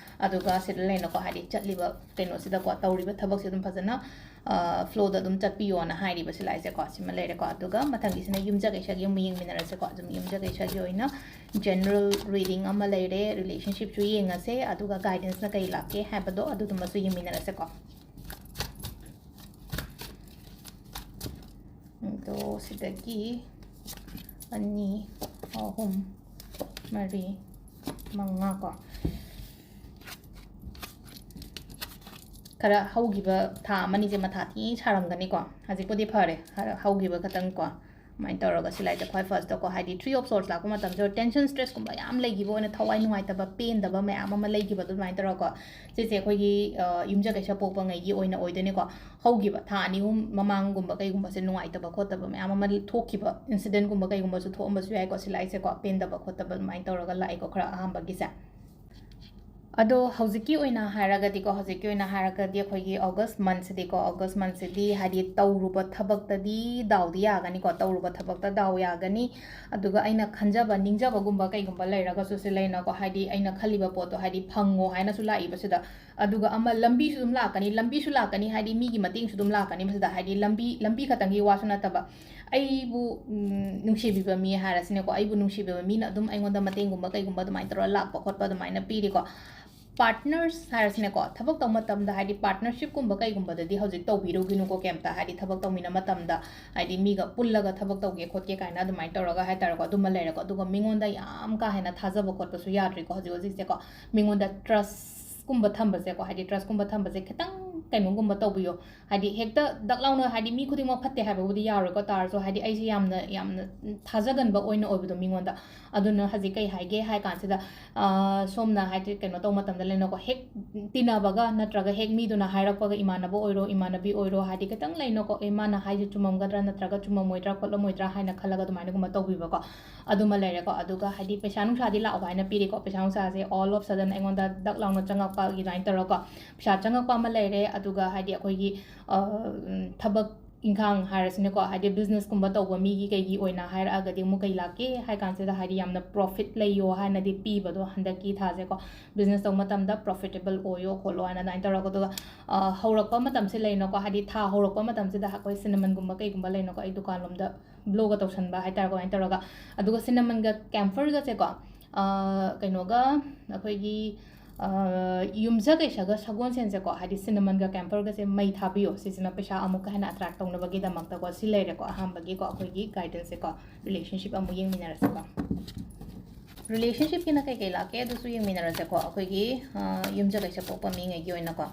ꯑꯗꯨꯒ ꯁꯤꯗ ꯂꯩꯅꯀꯣ ꯍꯥꯏꯗꯤ ꯆꯠꯂꯤꯕ ꯀꯩꯅꯣꯁꯤꯗꯀꯣ ꯇꯧꯔꯤꯕ ꯊꯕꯛꯁꯦ ꯑꯗꯨꯝ ꯐꯖꯅ ꯐ꯭ꯂꯣꯗ ꯑꯗꯨꯝ ꯆꯠꯄꯤꯌꯣꯅ ꯍꯥꯏꯔꯤꯕ ꯁꯤꯂꯥꯏꯁꯦꯀꯣ ꯁꯤꯃ ꯂꯩꯔꯦꯀꯣ ꯑꯗꯨꯒ ꯃꯊꯪꯒꯤꯁꯤꯅ ꯌꯨꯝꯖ ꯀꯩꯁꯒꯤ ꯑꯃꯨꯛ ꯌꯦꯡꯃꯤꯟꯅꯔꯁꯦꯀꯣ ꯑꯗꯨꯝ ꯌꯨꯝꯖ ꯀꯩꯁꯒꯤ ꯑꯣꯏꯅ ꯖꯦꯅꯔꯦꯜ ꯔꯤꯗꯤꯡ ꯑꯃ ꯂꯩꯔꯦ ꯔꯤꯂꯦꯁꯟshipꯁꯨ ꯌꯦꯡꯉꯁꯦ ꯑꯗꯨꯒ ꯒꯥꯏꯗꯦꯟꯁꯅ ꯀꯩ ꯂꯥꯛꯀꯦ ꯍꯥꯏꯕꯗꯣ ꯑꯗꯨꯗꯨꯃꯁꯨ ꯌꯦꯡꯃꯤꯟꯅꯔꯁꯦꯀꯣ ꯑꯗꯣ ꯁꯤꯗꯒꯤ 2 3 4 5 ꯀꯣ ꯈꯔ ꯍꯧꯈꯤꯕ ꯊꯥ ꯑꯃꯅꯤꯁꯦ ꯃꯊꯥ ꯊꯤ ꯁꯥꯔꯝꯒꯅꯤꯀꯣ ꯍꯧꯖꯤꯛꯄꯨꯗꯤ ꯐꯔꯦ ꯍꯧꯈꯤꯕ ꯈꯇꯪ ꯀꯣ ꯃꯥꯏꯅ ꯇꯧꯔꯒ ꯁꯤꯂꯥꯏꯁꯦ ꯈ꯭ꯋꯥꯏ ꯐꯥꯔꯁꯇꯀꯣ ꯍꯥꯏꯗꯤ 3 of Swords ꯂꯥꯛꯄ ꯃꯇꯝꯁꯤꯗ ꯇꯦꯟꯁꯟ ꯁ꯭ꯇ꯭ꯔꯦꯁꯀꯨꯝꯕ ꯌꯥꯝ ꯂꯩꯈꯤꯕ ꯑꯣꯏꯅ ꯊꯋꯥꯏ ꯅꯨꯡꯉꯥꯏꯇꯕ ꯄꯦꯟꯗꯕ ꯃꯌꯥꯝ ꯑꯃ ꯂꯩꯈꯤꯕꯗꯣ ꯑꯗꯨꯃꯥꯏꯅ ꯇꯧꯔꯒꯀꯣ ꯁꯤꯁꯦ ꯑꯩꯈꯣꯏꯒꯤ ꯌꯨꯝꯖꯀꯩꯁ ꯄꯣꯛꯄꯉꯩꯒꯤ ꯑꯣꯏꯅ ꯑꯣꯏꯗꯣꯏꯅꯦꯀꯣ ꯍꯧꯈꯤꯕ ꯊꯥ 2-3 ꯃꯃꯥꯡꯒꯨꯝꯕ ꯀꯩꯒꯨꯝꯕꯁꯦ ꯅꯨꯡꯉꯥꯏꯇꯕ ꯈꯣꯠꯇꯕ ꯃꯌꯥꯝ ꯑꯃ ꯊꯣꯛꯈꯤꯕ ꯏꯟꯁꯤꯗꯦꯟꯠꯒꯨꯝꯕ ꯀꯩꯒꯨꯝꯕꯁꯨ ꯊꯣꯛꯑꯝꯕꯁꯨ ꯌꯥꯏꯀꯣ ꯁꯤꯂꯥꯏꯁꯦꯀꯣ ꯄꯦꯟꯗꯕ ꯈꯣꯠꯇꯕ ꯑꯗꯨꯃꯥꯏꯅ ꯇꯧꯔꯒ ꯂꯥꯛꯏꯀꯣ ꯈꯔ ꯑꯍꯥꯟꯕꯒꯤꯁꯦ ꯑꯗꯣ ꯍꯧꯖꯤꯛꯀꯤ ꯑꯣꯏꯅ ꯍꯥꯏꯔꯒꯗꯤꯀꯣ ꯑꯩꯈꯣꯏꯒꯤ ꯑꯣꯒꯁꯠ ꯃꯟꯠꯁꯤꯗꯤꯀꯣ ꯑꯣꯒꯁꯠ ꯃꯟꯠꯁꯤꯗꯤ ꯍꯥꯏꯗꯤ ꯇꯧꯔꯨꯕ ꯊꯕꯛꯇꯗꯤ ꯗꯥꯎꯗꯤ ꯌꯥꯒꯅꯤꯀꯣ ꯇꯧꯔꯨꯕ ꯊꯕꯛꯇ ꯗꯥꯎ ꯌꯥꯒꯅꯤ ꯑꯗꯨꯒ ꯑꯩꯅ ꯈꯟꯖꯕ ꯅꯤꯡꯖꯕꯒꯨꯝꯕ ꯀꯩꯒꯨꯝꯕ ꯂꯩꯔꯒꯁꯨ ꯁꯤ ꯂꯩꯅꯀꯣ ꯍꯥꯏꯗꯤ ꯑꯩꯅ ꯈꯜꯂꯤꯕ ꯄꯣꯠꯇꯣ ꯍꯥꯏꯗꯤ ꯐꯪꯉꯣ ꯍꯥꯏꯅꯁꯨ ꯂꯥꯛꯏꯕ ꯁꯤꯗ ꯑꯗꯨꯒ ꯑꯃ ꯂꯝꯕꯤꯁꯨ ꯑꯗꯨꯝ ꯂꯥꯛꯀꯅꯤ ꯍꯥꯏꯗꯤ ꯃꯤꯒꯤ ꯃꯇꯦꯡꯁꯨ ꯑꯗꯨꯝ ꯂꯥꯛꯀꯅꯤ ꯃꯁꯤꯗ ꯍꯥꯏꯗꯤ ꯂꯝꯕꯤ ꯈꯛꯇꯪꯒꯤ ꯋꯥꯁꯨ ꯅꯠꯇꯕ ꯑꯩꯕꯨ ꯅꯨꯡꯁꯤꯕꯤꯕ ꯃꯤ ꯍꯥꯏꯔꯁꯤꯅꯦꯀꯣ ꯑꯩꯕꯨ ꯅꯨꯡꯁꯤꯕꯤꯕ ꯃꯤꯅ ꯑꯗꯨꯝ ꯑꯩꯉꯣꯟꯗ ꯃꯇꯦꯡꯒꯨꯝꯕ ꯀꯩꯒꯨꯝꯕ ꯑꯗꯨꯃꯥꯏꯅ ꯇꯧꯔꯒ ꯂꯥꯛꯄ ꯈꯣꯠꯄ ꯑꯗꯨꯃꯥꯏꯅ ꯄꯤꯔꯤꯀꯣ ꯄꯥꯔꯠꯅꯔꯁ ꯍꯥꯏꯔꯁꯤꯅꯦꯀꯣ ꯊꯕꯛ ꯇꯧꯕ ꯃꯇꯝꯗ ꯍꯥꯏꯗꯤ ꯄꯥꯔꯠꯅꯔꯁꯤꯞꯀꯨꯝꯕ ꯀꯩꯒꯨꯝꯕꯗꯗꯤ ꯍꯧꯖꯤꯛ ꯇꯧꯕꯤꯔꯨꯒꯤꯅꯨꯀꯣ ꯀꯩꯝꯇ ꯍꯥꯏꯗꯤ ꯊꯕꯛ ꯇꯧꯃꯤꯟꯅ ꯃꯇꯝꯗ ꯍꯥꯏꯗꯤ ꯃꯤꯒ ꯄꯨꯜꯂꯒ ꯊꯕꯛ ꯇꯧꯒꯦ ꯈꯣꯠꯀꯦ ꯀꯥꯏꯅ ꯑꯗꯨꯃꯥꯏꯅ ꯇꯧꯔꯒ ꯍꯥꯏꯇꯥꯔꯦꯀꯣ ꯑꯗꯨꯃ ꯂꯩꯔꯦꯀꯣ ꯑꯗꯨꯒ ꯃꯤꯉꯣꯟꯗ ꯌꯥꯝ ꯀꯥ ꯍꯦꯟꯅ ꯊꯥꯖꯕ ꯈꯣꯠꯄꯁꯨ ꯌꯥꯗ꯭ꯔꯤꯀꯣ ꯍꯧꯖꯤꯛꯁꯦꯀꯣ ꯃꯤꯉꯣꯟꯗ ꯇ꯭ꯔꯁꯀꯨꯝꯕ ꯊꯝꯕꯁꯦꯀꯣ ꯍꯥꯏꯗꯤ ꯇ꯭ꯔꯁꯀꯨꯝꯕ ꯊꯝꯕꯁꯦ ꯈꯤꯇꯪ ꯀꯩꯅꯣꯒꯨꯝꯕ ꯇꯧꯕꯤꯌꯣ ꯍꯥꯏꯗꯤ ꯍꯦꯛꯇ ꯗꯛ ꯂꯥꯎꯅ ꯍꯥꯏꯗꯤ ꯃꯤ ꯈꯨꯗꯤꯡꯃꯛ ꯐꯠꯇꯦ ꯍꯥꯏꯕꯕꯨꯗꯤ ꯌꯥꯔꯣꯏꯀꯣ ꯇꯥꯔꯁꯨ ꯍꯥꯏꯗꯤ ꯑꯩꯁꯦ ꯌꯥꯝꯅ ꯊꯥꯖꯒꯟꯕ ꯑꯣꯏꯅ ꯑꯣꯏꯕꯗꯣ ꯃꯤꯉꯣꯟꯗ ꯑꯗꯨꯅ ꯍꯧꯖꯤꯛ ꯀꯩ ꯍꯥꯏꯒꯦ ꯍꯥꯏ ꯀꯥꯟꯁꯤꯗ ꯁꯣꯝꯅ ꯍꯥꯏꯗꯤ ꯀꯩꯅꯣ ꯇꯧꯕ ꯃꯇꯝꯗ ꯂꯩꯅꯀꯣ ꯍꯦꯛ ꯇꯤꯟꯅꯕꯒ ꯅꯠꯇ꯭ꯔꯒ ꯍꯦꯛ ꯃꯤꯗꯨꯅ ꯍꯥꯏꯔꯛꯄꯒ ꯏꯃꯥꯟꯅꯕ ꯑꯣꯏꯔꯣ ꯏꯃꯥꯟꯅꯕꯤ ꯑꯣꯏꯔో ꯍꯥꯏꯗꯤ ꯈꯤꯇꯪ ꯂꯩꯅꯀꯣ ꯃꯥꯅ ꯍꯥꯏꯁꯦ ꯆꯨꯝꯃꯝꯒꯗ꯭ꯔꯥ ꯅꯠꯇ꯭ꯔꯒ ꯆꯨꯝꯃꯝꯃꯣꯏꯗ꯭ꯔꯥ ꯈꯣꯠꯂꯝꯃꯣꯏꯗ꯭ꯔꯥ ꯍꯥꯏꯅ ꯈꯜꯂꯒ ꯑꯗꯨꯃꯥꯏꯅꯒꯨꯝꯕ ꯇꯧꯕꯤꯕꯀꯣ ꯑꯗꯨꯃ ꯂꯩꯔꯦꯀꯣ ꯑꯗꯨꯒ ꯍꯥꯏꯗꯤ ꯄꯩꯁꯥ ꯅꯨꯡꯁꯥꯗꯤ ꯂꯥꯛꯑꯣ ꯍꯥꯏꯅ ꯄꯤꯔꯤꯀꯣ ꯄꯩꯁꯥ ꯅꯨꯡꯁꯥꯁꯦ ꯑꯣꯜ ꯑꯣꯐ ꯁꯗꯟ ꯑꯩꯉꯣꯟꯗ ꯗꯛ ꯂꯥꯎꯅ ꯆꯪꯉꯛꯄ ꯑꯗꯨꯃꯥꯏꯅ ꯇꯧꯔꯒꯀꯣ ꯄꯩꯁꯥ ꯆꯪꯉꯛꯄ ꯑꯃ ꯂꯩꯔꯦ ꯑꯗꯨꯒ ꯍꯥꯏꯗꯤ ꯑꯩꯈꯣꯏꯒꯤ ꯊꯕꯛ ꯏꯪꯈꯥꯡ ꯍꯥꯏꯔꯁꯤꯅꯦꯀꯣ ꯍꯥꯏꯗꯤ ꯕꯤꯖꯅꯦꯁꯀꯨꯝꯕ ꯇꯧꯕ ꯃꯤꯒꯤ ꯀꯩꯒꯤ ꯑꯣꯏꯅ ꯍꯥꯏꯔꯛꯑꯒꯗꯤ ꯑꯃꯨꯛ ꯀꯩ ꯂꯥꯛꯀꯦ ꯍꯥꯏ ꯀꯥꯟꯁꯤꯗ ꯍꯥꯏꯗꯤ ꯌꯥꯝꯅ ꯄ꯭ꯔꯣꯐꯤꯠ ꯂꯩꯌꯣ ꯍꯥꯏꯅꯗꯤ ꯄꯤꯕꯗꯣ ꯍꯟꯗꯛꯀꯤ ꯊꯥꯁꯦꯀꯣ ꯕꯤꯖꯅꯦꯁ ꯇꯧꯕ ꯃꯇꯝꯗ ꯄ꯭ꯔꯣꯐꯤꯇꯦꯕꯜ ꯑꯣꯏꯌꯣ ꯈꯣꯠꯂꯣ ꯍꯥꯏꯅ ꯑꯗꯨꯃꯥꯏꯅ ꯇꯧꯔꯒ ꯑꯗꯨꯒ ꯍꯧꯔꯛꯄ ꯃꯇꯝꯁꯦ ꯂꯩꯅꯀꯣ ꯍꯥꯏꯗꯤ ꯊꯥ ꯍꯧꯔꯛꯄ ꯃꯇꯝꯁꯤꯗ ꯑꯩꯈꯣꯏ ꯁꯤꯅꯃꯟꯒꯨꯝꯕ ꯀꯩꯒꯨꯝꯕ ꯂꯩꯅꯀꯣ ꯑꯩ ꯗꯨꯀꯥꯟꯂꯣꯝꯗ ꯕ꯭ꯂꯣꯒ ꯇꯧꯁꯟꯕ ꯍꯥꯏꯇꯥꯔꯦ ꯀꯃꯥꯏꯅ ꯇꯧꯔꯒ ꯑꯗꯨꯒ ꯁꯤꯅꯃꯟꯒ ꯀꯦꯝꯐꯔꯒꯁꯦꯀꯣ ꯀꯩꯅꯣꯒ ꯑꯩꯈꯣꯏꯒꯤ ꯌꯨꯝꯖꯀꯩꯁꯒ ꯁꯒꯣꯜꯁꯦꯟꯁꯦꯀꯣ ꯍꯥꯏꯗꯤ ꯁꯤꯅꯃꯟꯒ ꯀꯦꯝꯐꯔꯒꯁꯦ ꯃꯩ ꯊꯥꯕꯤꯌꯣ ꯁꯤꯁꯤꯅ ꯄꯩꯁꯥ ꯑꯃꯨꯛꯀ ꯍꯦꯟꯅ ꯑꯦꯇ꯭ꯔꯦꯛ ꯇꯧꯅꯕꯒꯤꯗꯃꯛꯇꯀꯣ ꯁꯤ ꯂꯩꯔꯦꯀꯣ ꯑꯍꯥꯟꯕꯒꯤꯀꯣ ꯑꯩꯈꯣꯏꯒꯤ ꯒꯥꯏꯗꯦꯟꯁꯁꯦꯀꯣ ꯔꯤꯂꯦꯁꯟꯁꯤꯞ ꯑꯃꯨꯛ ꯌꯦꯡꯃꯤꯟꯅꯔꯁꯦꯀꯣ ꯔꯤꯂꯦꯁꯟꯁꯤꯞꯀꯤꯅ ꯀꯩ ꯂꯥꯛꯀꯦ ꯑꯗꯨꯁꯨ ꯌꯦꯡꯃꯤꯟꯅꯔꯁꯦꯀꯣ ꯑꯩꯈꯣꯏꯒꯤ ꯌꯨꯝꯖꯀꯩꯁ ꯄꯣꯛꯄ ꯃꯤꯉꯩꯒꯤ ꯑꯣꯏꯅꯀꯣ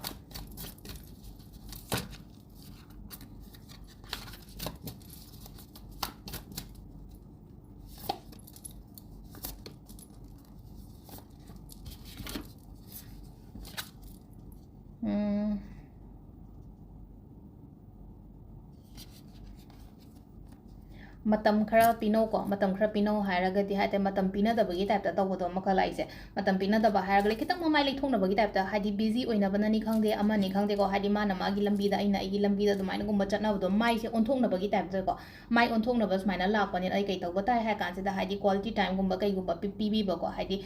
matam khara pino ko matam khara pino hairagadi haite matam pina da bagi type ta tawdo maka laise matam pina da ba hairagli kitang mamai lai thongna bagi type ta hadi busy oina bana ni khangde ama ni khangde ko hadi mana ma gi lambi da aina igi lambi da dumaina gumba chatna do mai se onthongna bagi type ta ko mai onthongna bas maina la pani ai kai tawba tai ha kan se da hadi quality time gumba kai gumba pp ba ko hadi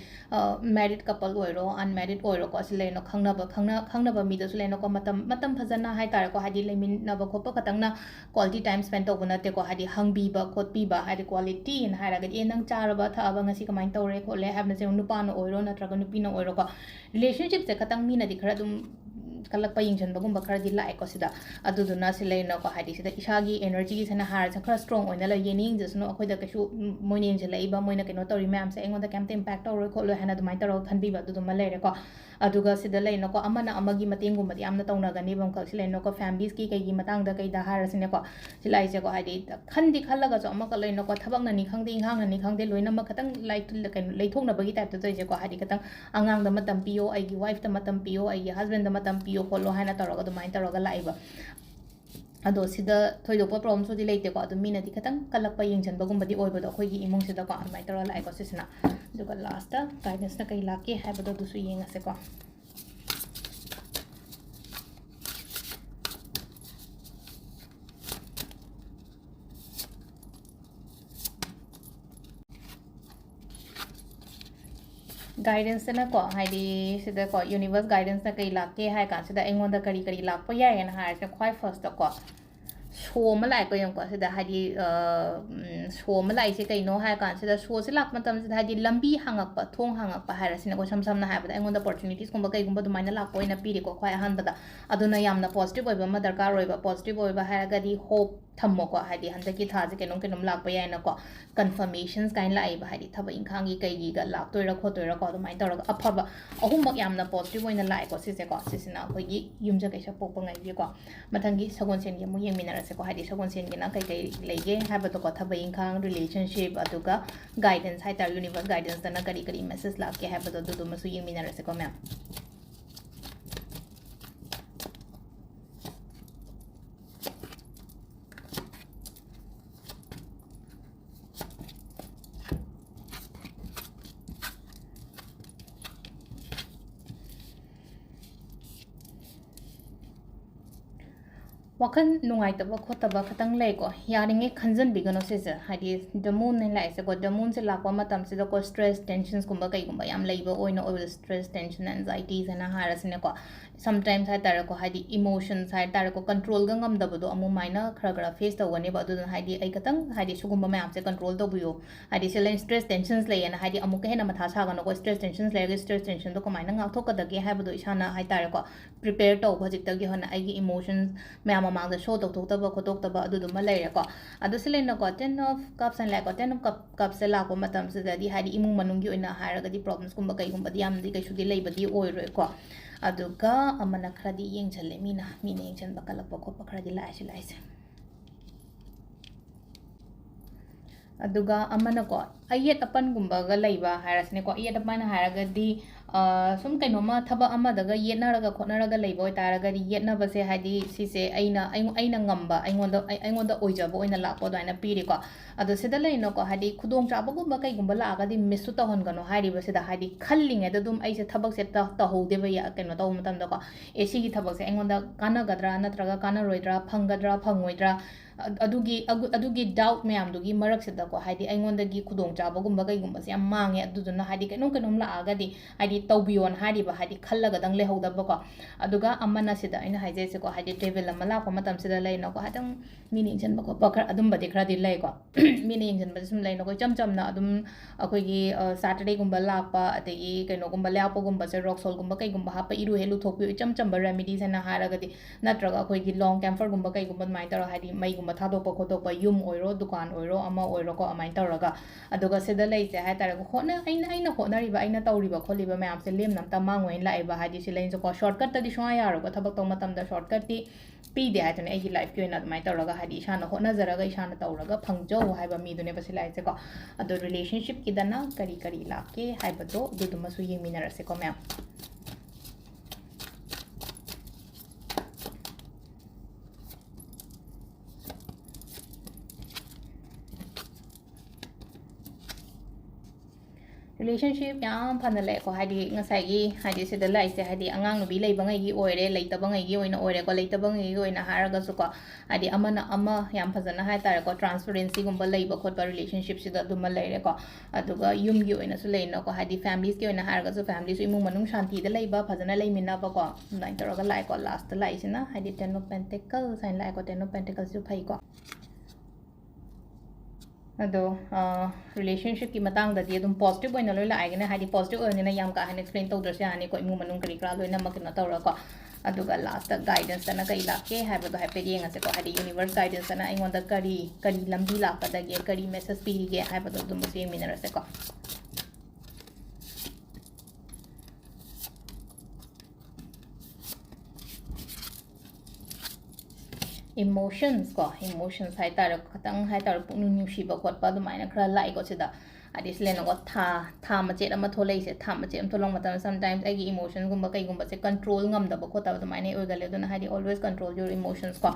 married couple oiro unmarried oiro ko asile no khangna ba mi da su le no ko matam phajana hai tar ko hadi lemin na ba khopa katang na quality time spend to bana te ko hadi hangbi ba khotpiba hadi quality in hairagadi nang charaba thaba ngasi kamai tawre khole habna se nupa no oiro natraga nupi no oiro ko relationship se katang mina di khara dum kalakpa yingjan bagum bakara di la ko sida aduduna sile no ko hadi sida ishagi energy sena har sa khara strong oina la yening just no akhoi da kashu moinin je laiba moina keno tori ma'am se engonda kam impact tawre kholo hana dumai taro thanbi ba aduduma lere ko aduga sida lai no ko amana amagi mating gum mati amna tawna gani bam khal sile no ko families ki kai gi matang da kai da har sine ko silai se ko hadi khandi khallaga jo amaka lai no ko thabak na ni khangde inghang na ni khangde loina ma khatang lai lai thongna bagi type to toise ko hadi khatang angang da matam piyo ai gi wife da matam piyo ai gi husband da matam piyo kholo haina taraga dumai taraga laiba ado sida thoidopa problem so di leite ko adu mina di khatang kalakpa yingjan bagum badi oibodo khoi gi imong sida ko amai tara lai ko sisna duga last ta guidance na kai laki haibado dusu yenga se ko guidance na ko haidi sida ko universe guidance na kai lakke hai kan sida engonda kari lakpa ya en har se khwai first ko show ma lai ko yong ko sida haidi show ma lai se kai no hai kan sida show se lak matam sida haidi lambi hangakpa thong hangakpa har sina ko sam na haibada engonda opportunities kumba kai gumba dumaina lak ko ina piri ko khwai han bada aduna yamna positive oiba ma darkar oiba positive oiba haragadi hope थम्मोको हाइदी हंदकी थाजे केनोम केनोम लाकपा याइनाको confirmations काइन लाइबा हाइदी थबक इंखांगी कईगीगा लाक्तोइरा खोतोइरा को अदुमाइन तौरगा अफबा अहुमक यामना पॉजिटिव ओइना लाइको सिसेको सिसिना अखोइगी युमजा कैसा पोकपा ngaibiko matangi sagonsen gi mu yeminarase ko haidi sagonsen gi na kai kai lege habato ko thaba inkhang relationship aduga guidance haitar universe guidance dana kari kari message lakke habato du masu yeminarase ko ma'am wakan nungai taba khotaba khatang lei ko yaringe khanjan bigano se se hadi the moon ne lai se ko the moon se lakwa matam se ko stress tensions kumba kai kumba yam leiba oina oil stress tension anxieties and harasne ko sometimes ha tar ko hadi emotions ha tar ko control ga ngam dabo do amu maina khara khara face ta wani ba do hadi ai katang hadi sugumba mayam se control do buyo hadi se len stress tensions lei and hadi amu ka hena matha sa ga no ko stress tensions lei ga stress tension do ko maina ngak thok ka da ge ha ba do isana ha tar ko prepare to bhajik ta ge hona ai gi emotions mayam mang da show tok taba khotok taba adu dum lai re ko adu se len ko 10 of cups and like 10 of cups se la ko matam se da di hadi imung manung gi oina ha ra ga di problems kumba kai kumba di am di kai su di lei ba di oi ro ko aduga amana khradi yeng chale mina yeng chan bakala ko ko khradi lai se aduga amana ko ayet apan gumba ga leiba harasne ko ayet apan haraga di sum kainoma thaba ama daga yetna raga khona raga leiba taraga di yetna base hadi sise aina ngamba aingonda oijaba oina lakpo daina piri ko adu seda leino ko hadi khudong chaba gumba kai gumba la aga di misu ta hon gano hari base da hadi khallinge da dum aise thabak se ta hode ba ya kaino taw matam da ko esi gi thabak se aingonda kana gadra natraga kana roidra phangadra phangoidra adugi doubt mayam dugi marak seda ko hadi aingonda gi khudong chaba gumba kai gumba se am mange aduduna hadi kainom la aga di hadi tawbiyon hadi ba hadi khallaga dang le hauda ba ko aduga amana sida aina haije se ko hadi table amala ko matam sida leino ko hadang meaning jan ba ko bakar adum ba de khra di lai ko meaning jan ba sum leino ko cham na adum akoi gi saturday gumba lakpa adegi kaino gumba lapo gumba se rock sol gumba kai gumba hapa iru helu thopi cham ba remedies na haraga di natraga akoi gi long camphor gumba kai gumba mai tar hadi mai gumba thadok pa khotok pa yum oiro dukan oiro ama oiro ko amai taraga aduga sida lei se ha tar ko hona aina hona riba aina tawriba kholiba mayam se lem nam ta mangoi lai ba hadi se lein ko shortcut ta di shwa yaro ko thabak to matam da shortcut ti pi de ha tane ai life ki na mai taraga hadi shana hona zaraga ishana tawraga phangjo haiba mi dune basi lai se ko adu relationship ki dana kari kari lake haiba do duduma su ying minarase ko mayam relationship yam phanale ko hadi ngasai gi hadi sida lai se hadi angang no bi lei bangai gi oire lei ta bangai gi oina oire ko lei ta bangai gi oina haraga su ko hadi amana ama yam phajana hai tar ko transparency gumba lei ba khot ba relationship sida duma lei re ko aduga yum gi oina su lei no ko hadi families gi oina haraga su family su imung manung shanti da lei ba phajana lei minna ba ko nai taraga lai ko last lai sina hadi 10 of pentacles sign lai ko 10 of pentacles su phai ko ado relationship ki matang da di adum positive oina loi la aigena hadi positive oina yam ka han explain tawdra se ani ko imu manung kari kra loina makina tawra ko aduga last guidance na kai la ke ha ba happy yenga se ko hadi universe guidance na ingonda kari lambi la ka da ge kari message piri ge ha ba dum se minara se ko emotions ko emotions hai tar khatang hai tar pung nu shi ba khot pa du mai na khra lai ko sida adis le no ko tha ma che ama tholei se tha ma che am tholong mata sometimes ai gi emotion gumba kai gumba se control ngam da ba khota du mai ne oi gale du na hadi always control your emotions ko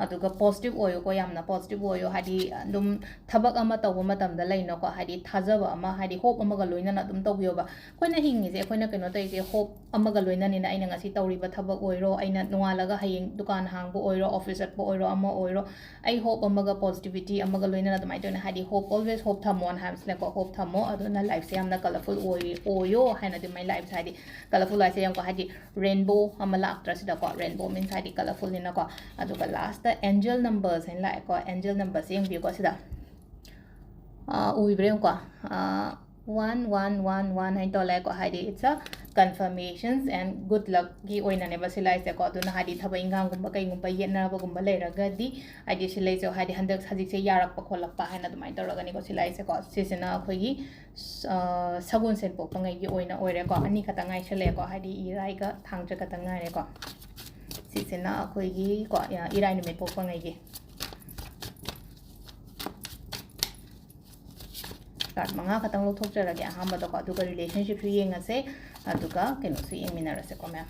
aduga positive oyo ko yamna positive oyo hadi dum thabak ama taw matam da lai no ko hadi thajaba ama hadi hope ama ga loina na dum tawbiyo ba koina hingi je koina keno tai je hope ama ga loina ni na aina ngasi tawri ba thabak oiro aina nungala ga hayeng dukan hangbo oiro office at bo oiro ama oiro ai hope ama ga positivity ama ga loina na dum ai to na hadi hope always hope thamon hams le ko hope thamo aduna life se amna colorful oyo haina de my life hadi colorful ai se yam ko hadi rainbow amala actra sida ko rainbow means hadi colorful ni na ko aduga last the angel numbers and like ko angel numbers yeng bi ko sida uibrem ko 1111 hai to like ko hadi it's a confirmations and good luck gi oina ne basilai se ko duna hadi thaba ingang gumba kai gumba yenna ba gumba leiraga di hadi silai jo hadi handak hadi se yarak pa kholak pa haina dumai taraga ni ko silai se ko sisina khoi gi sagun sen po pangai gi oina oire ko ani khata ngai sele ko hadi irai ga thangja khata ngai re ko sisina khoi gi ko irai ni me po pangai gi card manga khatang lo thok jara ge ahamba to ko du relationship su yenga se aduga keno su yeng minara se ko ma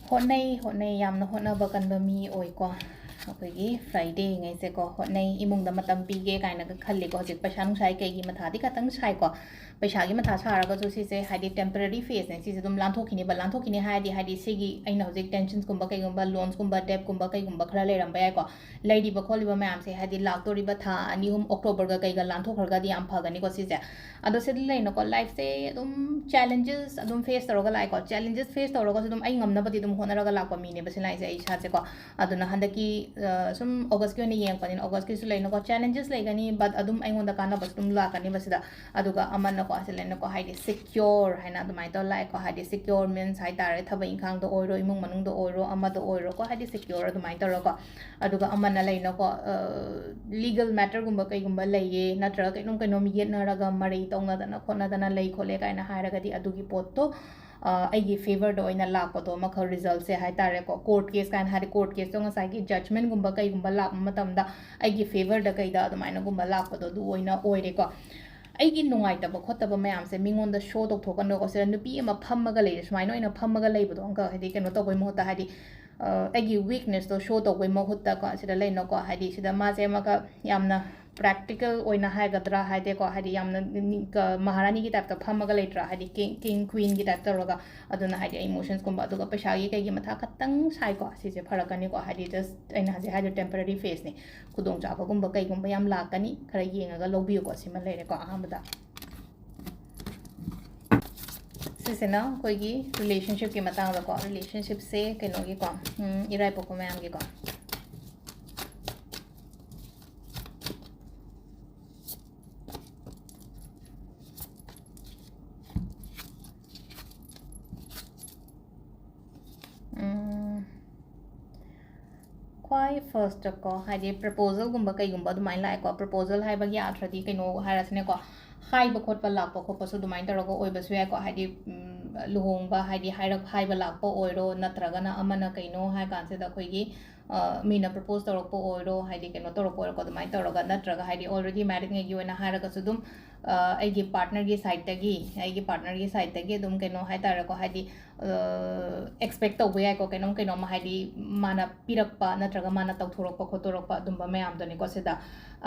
honai yamna hona ba kan ba mi oi ko अखोगी Friday ngai ko hotnai imung da matam pige kaina ka khalli ko hojik paisa nung sai kai gi matha di katang sai ko paisa gi matha sara ga so si se hadi temporary phase ne si se dum lanthokini ba lanthokini hadi sigi aina hojik tensions kumba kai gumba loans kumba debt kumba kai gumba khara leram ba ya ko lady ba kholi ba mayam se hadi laktori ba tha ani hum october ga kai ga lanthokar ga di am phagani ko si se ado se lai no ko life se dum challenges adum face toroga lai ko challenges face toroga dum ai ngamna ba di dum honara ga lakpa mi ne ba se lai se ai sa se ko aduna handaki sum August ki ni yang panin August ki su lai no ko challenges lai gani but adum ai ngonda kana bas dum la kani basida aduga aman no ko asile no ko haidi secure haina dumai to lai ko haidi secure means hai tare thaba inkhang do oiro imung manung do oiro ama do oiro ko haidi secure dumai to ro ko aduga aman na lai no ko legal matter gumba kai gumba lai ye natra kai num kai nom yet na raga mari tongna dana khona dana lai khole kai na haira ga di adugi pot to aigi favor do ina la ko to ma kha result se hai tare ko court case kan hari court case to ngasai gi judgment gumba kai gumba la matam da aigi favor da kai da adumai na gumba la ko do du oina oire ko aigi nungai ta ba khota ba mayam se mingon da show tok thokan ko se nupi ma phamma ga le smai no ina phamma ga le bu do ka hadi keno to boi mo ta hadi aigi weakness to show to boi mo hutta ko se da le no ko hadi se da ma se ma ka yamna practical oina hai gadra hai de ko hadi yamna maharani ki type ta phamaga letra hadi king queen ki type ta roga aduna hadi emotions kumba aduga paisa gi kai gi matha khatang sai ko si se pharakani ko hadi just aina haje hadi temporary phase ni khudong cha ba gumba kai gumba yam lakani khara yenga ga lobi ko sima lere ko ahambada sisena koi gi relationship ki matang da ko relationship se keno gi ko irai po ko mayam gi ko kwai first ko hadi proposal gumba kai gumba dumai lai ko proposal hai ba ya athadi kai no harasne ko hai ba khot pa lak pa ko pasu dumai ta ro oi ba su ya ko hadi luhong ba hadi hai ba lak pa oiro natraga na amana kai no hai kan se da khoi gi mina propose ta ro po oiro hadi kai no to ro po ko dumai ta ro ga natraga hadi already married ngai gi na hara ka su dum aigi partner gi side ta gi side ta gi dum kai no hai ta ro ko hadi expect to we ko kai no ma hadi mana pirak pa natraga mana tau thorok pa khotorok pa dum ba mayam do ni ko se da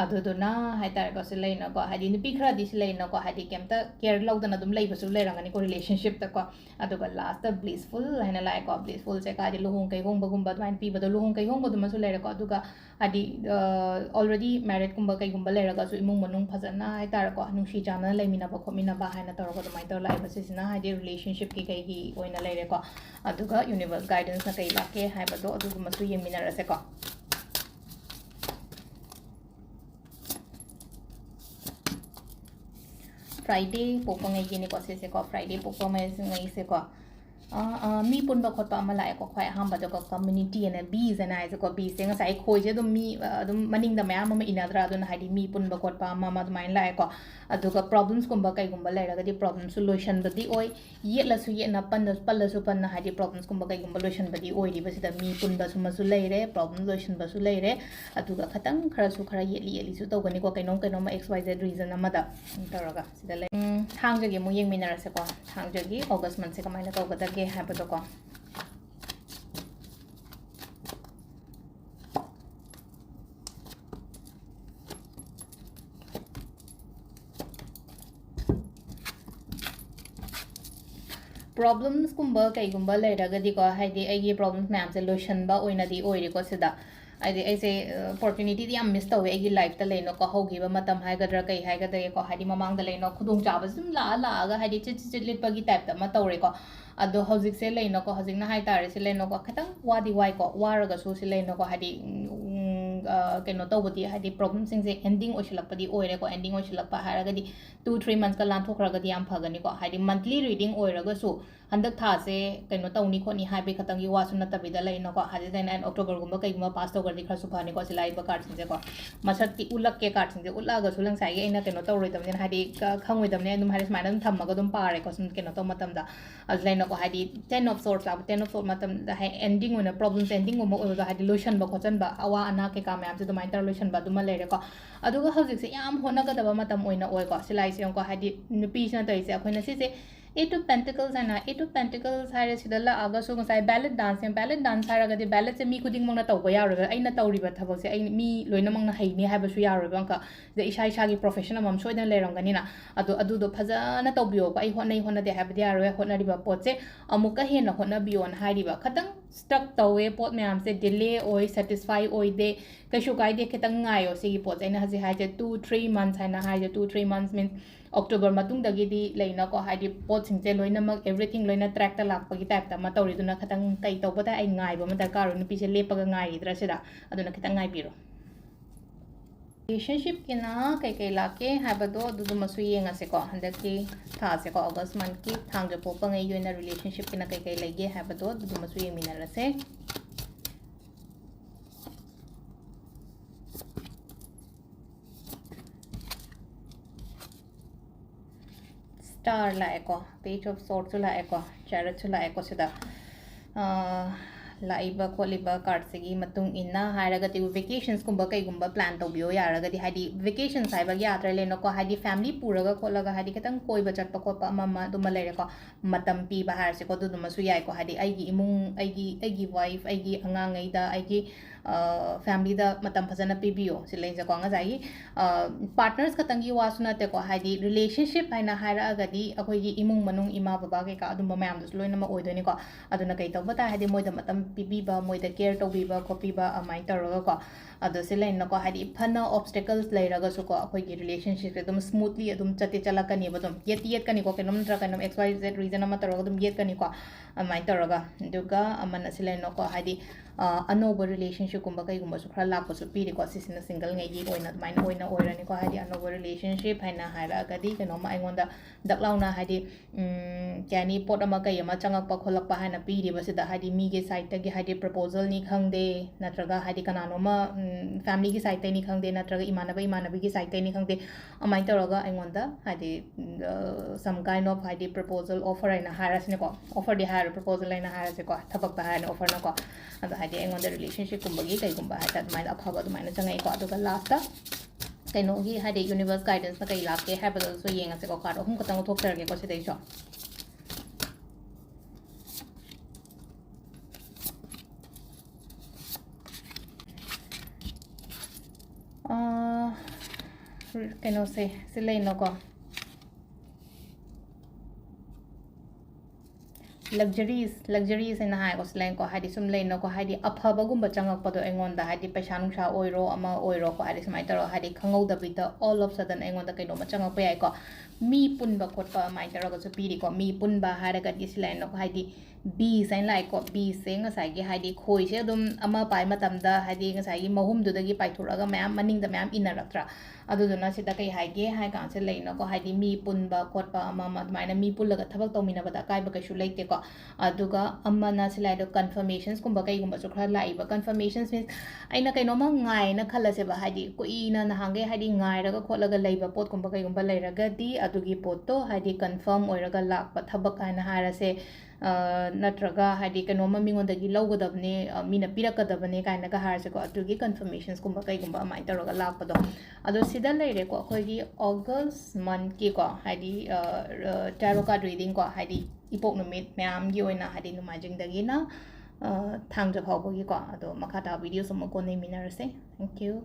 aduduna hai ta ko se lai na ko hadi ni pi khra di se lai na ko hadi kemta care lau dana dum lai ba su lai rangani ko relationship ta ko aduga last the blissful haina lai ko blissful se ka di luhung kai hong ba gumba dwain pi ba do luhung kai hong ba dum su lai ra ko aduga hadi already married gumba kai gumba lai ra ga su imung manung phajana hai ta ko nungsi chana lai mina ba khomina ba haina ta ro ko dumai to lai ba se sina hadi relationship ki kai gi oina lai re ko aduga universe guidance na kai la ke hai ba do aduga masu yemina ra se ko Friday popo ngai gini ko se ko Friday popo mai ngai se ko mi pun ba khot pa ma lai ko khwai ham ba do ko community and bees and ai ko bees se ngai khoi je dum mi dum maning da ma ma ina dra dun hadi mi pun ba khot pa ma ma mai lai ko aduga problems kumba kai gumba lai ra ga di problem solution ba di oi ye la su ye na pan da pal la su pan na hadi problems kumba kai gumba solution ba di oi ri ba si da mi pun ba su ma su lai re problem solution ba su lai re aduga khatang khara su khara ye li su to gani ko kai no ma xyz reason ama da taraga sida lai thang jagi mu yeng minara se ko thang jagi august month se kamai na to ga da ge ha ba to ko problems kumba kai gumba lai ra ga di ko hai di ai gi problems ma'am se solution ba oina di oi ri ko sida ꯍꯥꯏꯗꯤ ꯑꯩꯁꯦ ꯑꯣꯄꯣꯔꯆꯨꯅꯤꯇꯤꯗꯤ ꯌꯥꯝ miss ꯇꯧꯋꯦ ꯑꯩꯒꯤ ꯂꯥꯏꯐꯇ ꯂꯩꯅꯣꯀꯣ ꯍꯧꯈꯤꯕ ꯃꯇꯝ ꯍꯥꯏꯒꯗ꯭ꯔꯥ ꯀꯩ ꯍꯥꯏꯒꯗꯒꯦꯀꯣ ꯍꯥꯏꯗꯤ ꯃꯃꯥꯡꯗ ꯂꯩꯅꯣ ꯈꯨꯗꯣꯡꯆꯥꯕꯁꯨ ꯑꯗꯨꯝ ꯂꯥꯛꯑꯒ ꯍꯥꯏꯗꯤ ꯆꯤꯠ ꯂꯤꯠꯄꯒꯤ ꯇꯥꯏꯞꯇ ꯑꯃ ꯇꯧꯔꯦꯀꯣ ꯑꯗꯣ ꯍꯧꯖꯤꯛꯁꯦ ꯂꯩꯅꯣꯀꯣ ꯍꯧꯖꯤꯛꯅ ꯍꯥꯏꯇꯥꯔꯦ ꯁꯤ ꯂꯩꯅꯣꯀꯣ ꯈꯤꯇꯪ ꯋꯥꯗꯤ ꯋꯥꯏꯀꯣ ꯋꯥꯔꯒꯁꯨ ꯁꯤ ꯂꯩꯅꯣꯀꯣ ꯍꯥꯏꯗꯤ ꯀꯩꯅꯣ ꯇꯧꯕꯗꯤ ꯍꯥꯏꯗꯤ ꯄ꯭ꯔꯣꯕ꯭ꯂꯦꯝꯁꯤꯡꯁꯦ ꯑꯦꯟꯗꯤꯡ ꯑꯣꯏꯁꯤꯜꯂꯛꯄꯗꯤ ꯑꯣꯏꯔꯦꯀꯣ ꯑꯦꯟꯗꯤꯡ ꯑꯣꯏꯁꯤꯜꯂꯛꯄ ꯍꯥꯏꯔꯒꯗꯤ 2-3 ꯃꯟꯁꯀ ꯂꯥꯟꯊꯣꯛꯈ꯭ꯔꯒꯗꯤ ꯌꯥꯝ ꯐꯒꯅꯤꯀꯣ ꯍꯥꯏꯗꯤ ꯃꯟꯊꯂꯤ ꯔꯤꯗꯤꯡ ꯑꯣꯏꯔꯒꯁꯨ ꯍꯟꯗꯛ ꯊꯥꯁꯦ ꯀꯩꯅꯣ ꯇꯧꯅꯤ ꯈꯣꯠꯅꯤ ꯍꯥꯏꯕꯒꯤ ꯈꯇꯪꯒꯤ ꯋꯥꯁꯨ ꯅꯠꯇꯕꯤꯗ ꯂꯩꯅꯣꯀꯣ ꯍꯥꯏꯗꯤ ꯑꯣꯛꯇꯣꯕꯔꯒꯨꯝꯕ ꯀꯩꯒꯨꯝꯕ ꯄꯥꯁ ꯇꯧꯈ꯭ꯔꯗꯤ ꯈꯔꯁꯨ ꯐꯅꯤꯀꯣ ꯁꯤ ꯂꯥꯛꯏꯕ ꯀꯥꯔꯗꯁꯤꯡꯁꯦꯀꯣ ꯃꯁꯛꯇꯤ ꯎꯠꯂꯛꯀꯦ ꯀꯥꯔꯗꯁꯤꯡꯁꯦ ꯎꯠꯂꯛꯑꯒꯁꯨ ꯉꯁꯥꯏꯒꯤ ꯑꯩꯅ ꯀꯩꯅꯣ ꯇꯧꯔꯣꯏꯗꯕꯅꯤꯅ ꯍꯥꯏꯗꯤ ꯈꯪꯉꯣꯏꯗꯕꯅꯤꯅ ꯑꯗꯨꯝ ꯍꯥꯏꯗꯤ ꯁꯨꯃꯥꯏꯅ ꯑꯗꯨꯝ ꯊꯝꯃꯒ ꯑꯗꯨꯝ ꯄꯥꯔꯦꯀꯣ ꯁꯨꯝ ꯀꯩꯅꯣ ꯇꯧꯕ ꯃꯇꯝꯗ ꯑꯗꯨ ꯂꯩꯅꯣꯀꯣ ꯍꯥꯏꯗꯤ 10 of swords ꯂꯥꯛꯄ 10 of swords ꯃꯇꯝꯗ ꯑꯦꯟꯗꯤꯡ ꯑꯣꯏꯅ ꯄ꯭ꯔꯣꯕ꯭ꯂꯦꯝꯁ ꯑꯦꯟꯗꯤꯡꯒꯨꯝꯕ ꯑꯣꯏꯕꯗꯣ ꯍꯥꯏꯗꯤ ꯂꯣꯏꯁꯟꯕ ꯈꯣꯠꯆꯟꯕ ꯑꯋꯥ ꯑꯅꯥ ꯀꯩꯀꯥ ꯃꯌꯥꯝꯁꯦ ꯑꯗꯨꯃꯥꯏꯅ ꯇꯧꯔ ꯂꯣꯏꯁꯟꯕ ꯑꯗꯨꯃ ꯂꯩꯔꯦꯀꯣ ꯑꯗꯨꯒ ꯍꯧꯖꯤꯛꯁꯦ ꯌꯥꯝ ꯍꯣꯠꯅꯒꯗꯕ ꯃꯇꯝ ꯑꯣꯏꯅ ꯑꯣꯏꯀꯣ ꯁꯤꯂꯥꯏꯁꯦ ꯌꯦꯡꯉꯨꯀꯣ ꯍꯥꯏꯗꯤ ꯅꯨꯄꯤꯁꯤꯅ ꯇꯧꯔꯤꯁꯦ ꯑꯩꯈꯣꯏꯅ ꯁꯤꯁꯦ 8 of Pentacles ꯍꯥꯏꯅ 8 of Pentacles ꯍꯥꯏꯔꯦ ꯁꯤꯗ ꯂꯥꯛꯑꯒꯁꯨ ꯉꯁꯥꯏ ꯕꯦꯂꯦꯠ ꯗꯥꯟꯁ ꯍꯥꯏꯔꯒꯗꯤ ꯕꯦꯂꯦꯠꯁꯦ ꯃꯤ ꯈꯨꯗꯤꯡꯃꯛꯅ ꯇꯧꯕ ꯌꯥꯔꯣꯏꯕ ꯑꯩꯅ ꯇꯧꯔꯤꯕ ꯊꯕꯛꯁꯦ ꯑꯩ ꯃꯤ ꯂꯣꯏꯅꯃꯛꯅ ꯍꯩꯅꯤ ꯍꯥꯏꯕꯁꯨ ꯌꯥꯔꯣꯏꯕ ꯑꯃꯨꯛꯀ ꯁꯤꯗ ꯏꯁꯥꯒꯤ ꯄ꯭ꯔꯣꯐꯦꯁꯟ ꯑꯃꯃꯝ ꯁꯣꯏꯗꯅ ꯂꯩꯔꯝꯒꯅꯤꯅ ꯑꯗꯨꯗꯣ ꯐꯖꯅ ꯇꯧꯕꯤꯌꯣꯀꯣ ꯑꯩ ꯍꯣꯠꯅꯗꯦ ꯍꯥꯏꯕꯗꯤ ꯌꯥꯔꯣꯏ ꯍꯣꯠꯅꯔꯤꯕ ꯄꯣꯠꯁꯦ ꯑꯃꯨꯛꯀ ꯍꯦꯟꯅ ꯍꯣꯠꯅꯕꯤꯌꯣꯅ ꯍꯥꯏꯔꯤꯕ ꯈꯇꯪ ꯁ꯭ꯇꯛ ꯇꯧꯋꯦ ꯄꯣꯠ ꯃꯌꯥꯝꯁꯦ ꯗꯤꯂꯦ ꯑꯣꯏ ꯁꯦꯇꯤꯁꯐꯥꯏ ꯑꯣꯏꯗꯦ ꯀꯩꯁꯨ ꯀꯥꯏꯗꯦ ꯈꯤꯇꯪ ꯉꯥꯏꯌꯣ ꯁꯤꯒꯤ ꯄꯣꯠꯁꯦ ꯑꯩꯅ ꯍꯧꯖꯤꯛ ꯍꯥꯏꯁꯦ 2-3 ꯃꯟꯊꯁ ꯍꯥꯏꯅ ꯍꯥꯏꯁꯦ 2-3 ꯃꯟꯊꯁ ꯃꯤꯟꯁ ꯑꯣꯛꯇꯣꯕꯔ ꯃꯇꯨꯡꯗꯒꯤꯗꯤ ꯂꯩꯅꯀꯣ ꯍꯥꯏꯗꯤ ꯄꯣꯠꯁꯤꯡꯁꯦ ꯂꯣꯏꯅꯃꯛ ꯑꯦꯕ꯭ꯔꯤꯊꯤꯡ ꯂꯣꯏꯅ ꯇ꯭ꯔꯦꯛꯇ ꯂꯥꯛꯄꯒꯤ ꯇꯥꯏꯞꯇ ꯑꯃ ꯇꯧꯔꯤꯗꯨꯅ ꯈꯤꯇꯪ ꯀꯩ ꯇꯧꯕꯗ ꯑꯩ ꯉꯥꯏꯕ ꯑꯃ ꯗꯔꯀꯥꯔ ꯑꯣꯏ ꯅꯨꯄꯤꯁꯦ ꯂꯦꯞꯄꯒ ꯉꯥꯏꯔꯤꯗ꯭ꯔꯥ ꯁꯤꯗ ꯑꯗꯨꯅ ꯈꯤꯇꯪ ꯉꯥꯏꯕꯤꯔꯣ ꯔꯤꯂꯦꯁꯟꯁꯤꯞꯀꯤꯅ ꯀꯩꯀꯩ ꯂꯥꯛꯀꯦ ꯍꯥꯏꯕꯗꯣ ꯑꯗꯨꯗꯨꯃꯁꯨ ꯌꯦꯡꯉꯁꯦꯀꯣ ꯍꯟꯗꯛꯀꯤ ꯊꯥꯁꯦꯀꯣ ꯑꯣꯒꯁ ꯃꯟꯊꯀꯤ ꯊꯥꯡꯖ ꯄꯣꯛꯄꯉꯩꯒꯤ ꯑꯣꯏꯅ ꯔꯤꯂꯦꯁꯟꯁꯤꯞꯀꯤꯅ ꯀꯩꯀꯩ ꯂꯩꯒꯦ ꯍꯥꯏꯕꯗꯣ ꯑꯗꯨꯗꯨꯃꯁꯨ ꯌꯦꯡꯃꯤꯟꯅꯔꯁꯦ स्टार लाएको पेज ऑफ सॉर्ड्स लाएको चैरिट लाएको सिदा लाइबा खोलिबा कार्ड सेगी मतुंग इन्ना हायरगति वेकेशंस कुंबा कईगुंबा प्लान तौबियो यारगति हाइदी वेकेशंस हाइबा यात्रा लेनोको हाइदी फैमिली पूरगा खोलगा हाइदी खतंग कोइबा चटपा खोपा अममा दुमा लेरेको मतम पीबा हारसेको दुदुमसु याइको हाइदी आइगी इमुंग आइगी वाइफ आइगी अंगांगैदा आइगी फैमिलीदा मतम फजना पीबियो सिलेंजको ngazai partners खतंगी वासु नतेको हाइदी रिलेशनशिप हाइना हायरागदि अखोइगी इमुंग मनुंग इमा बाबा के का अदुम मयामदस लोइनम ओइदोनिको अदुना कै तौबता हाइदी मोइदा मतम पीबीबा मोइदा केयर तौबीबा खोपीबा अमाइ तौरगको अदो सिलेनको हाइदी फना ऑब्स्टेकल्स लैरगसुको अखोइगी रिलेशनशिप एकदम स्मूथली अदुम चते चलकनी बदुम येत कनिको केनम नत्रा केनम xyz रीजन अमा तौरग अदुम येत कनिको अमाइ तौरगा दुगा अमन सिलेनको हाइदी अनोबा रिलेशनशिप कुंबा कईगुंबसु खरा लापसु पीरिको सिसिना सिंगल ngैगी ओइना दुमाइना ओइना ओइरनिको हाइदी अनोबा रिलेशनशिप हाइना हायरागदि केनोमा आइगोंदा दक्लाउना हाइदी क्यानी पोट अमा कई अमा चंगकपा खोलकपा हाइना पीरिबसिदा हाइदी मीगे साइडतगी हाइदी प्रपोजल नि खंगदे नत्रगा हाइदी कनानोमा फैमिली की साइड नि खंगदे नत्रगा इमानबी की साइड नि खंगदे अमाइ तौरगा आइगोंदा हाइदी सम काइंड ऑफ हाइदी प्रपोजल ऑफर आइना हायरासनेको ऑफर दि हायर प्रपोजल आइना हायरासेको थबक हायना ऑफर नको अदो हाइदी आइगोंदा रिलेशनशिप कुंबगी कईगुंबा हाइदा दुमाइना अफाबा दुमाइना चंगैको अदुगा लास्टता कईनोगी हाइदी यूनिवर्स गाइडेंस ना कई लाके हाइबदसु येंगसेको कार्ड अहुम खतंग थोक्तरगेको सिदैसो कनो से सिलेनोको लग्जरीज इन हाइको सिलेनको हाइदी सुम लेनोको हाइदी अफबगुंबा चंगकपदो एंगोंदा हाइदी पैसा नुसा ओइरो अमा ओइरो को हाइदी समाइ तरो हाइदी खंगौदबिदा ऑल ऑफ सडन एंगोंदा कइनोमा चंगकपा याइको मी पुनबा खोटपा माइ तरोगसु पीरिको मी पुनबा हाइरगदि सिलेनोको हाइदी बीस हाइन लाइको बीस से ngसाइगी हाइदी खोइसे अदुम अमा पाइ मतमदा हाइदी ngसाइगी महुमदुदगी पाइथुरगा मयाम मनिंगदा मयाम इनरक्त्रा अदुदुना सिदा कई हाइगे हाइ कांसे लेनोको हाइदी मी पुनबा खोटपा अमा अदुमाइना मी पुल्लगा थबक तौमिनबदा काइबा कैसु लेइतेको अदुगा अमना सिलाइदो कन्फर्मेशंस कुंबा कईगुंबा खरा लाइबा कन्फर्मेशंस मीन्स आइना कइनोमा ngaइना खलसेबा हाइदी कुइना नहांगे हाइदी ngaइरगा खोलगा लेइबा पोट कुंबा कईगुंबा लेरगदि अदुगी पोटो हाइदी कन्फर्म ओइरगा लाकपा थबक हाइना हारसे नत्रगा हाइदी कइनोमा मिंगोंदगी लौगदबने मीना पिरकदबने काइनागा हारसेको अदुगी कन्फर्मेशंस कुंबा कईगुंबा अमाइ तौरगा लाकपदो अदो सिदा लेरेको अखोइगी ऑगस्ट मंथ की को हाइदी टैरो कार्ड रीडिंग को हाइदी इपोक नुमित मैम हाइदी नुमाइजिंगदगिना थांजा फाउबगी को अदो मखाता वीडियो सम को नेमिनरसे थैंक यू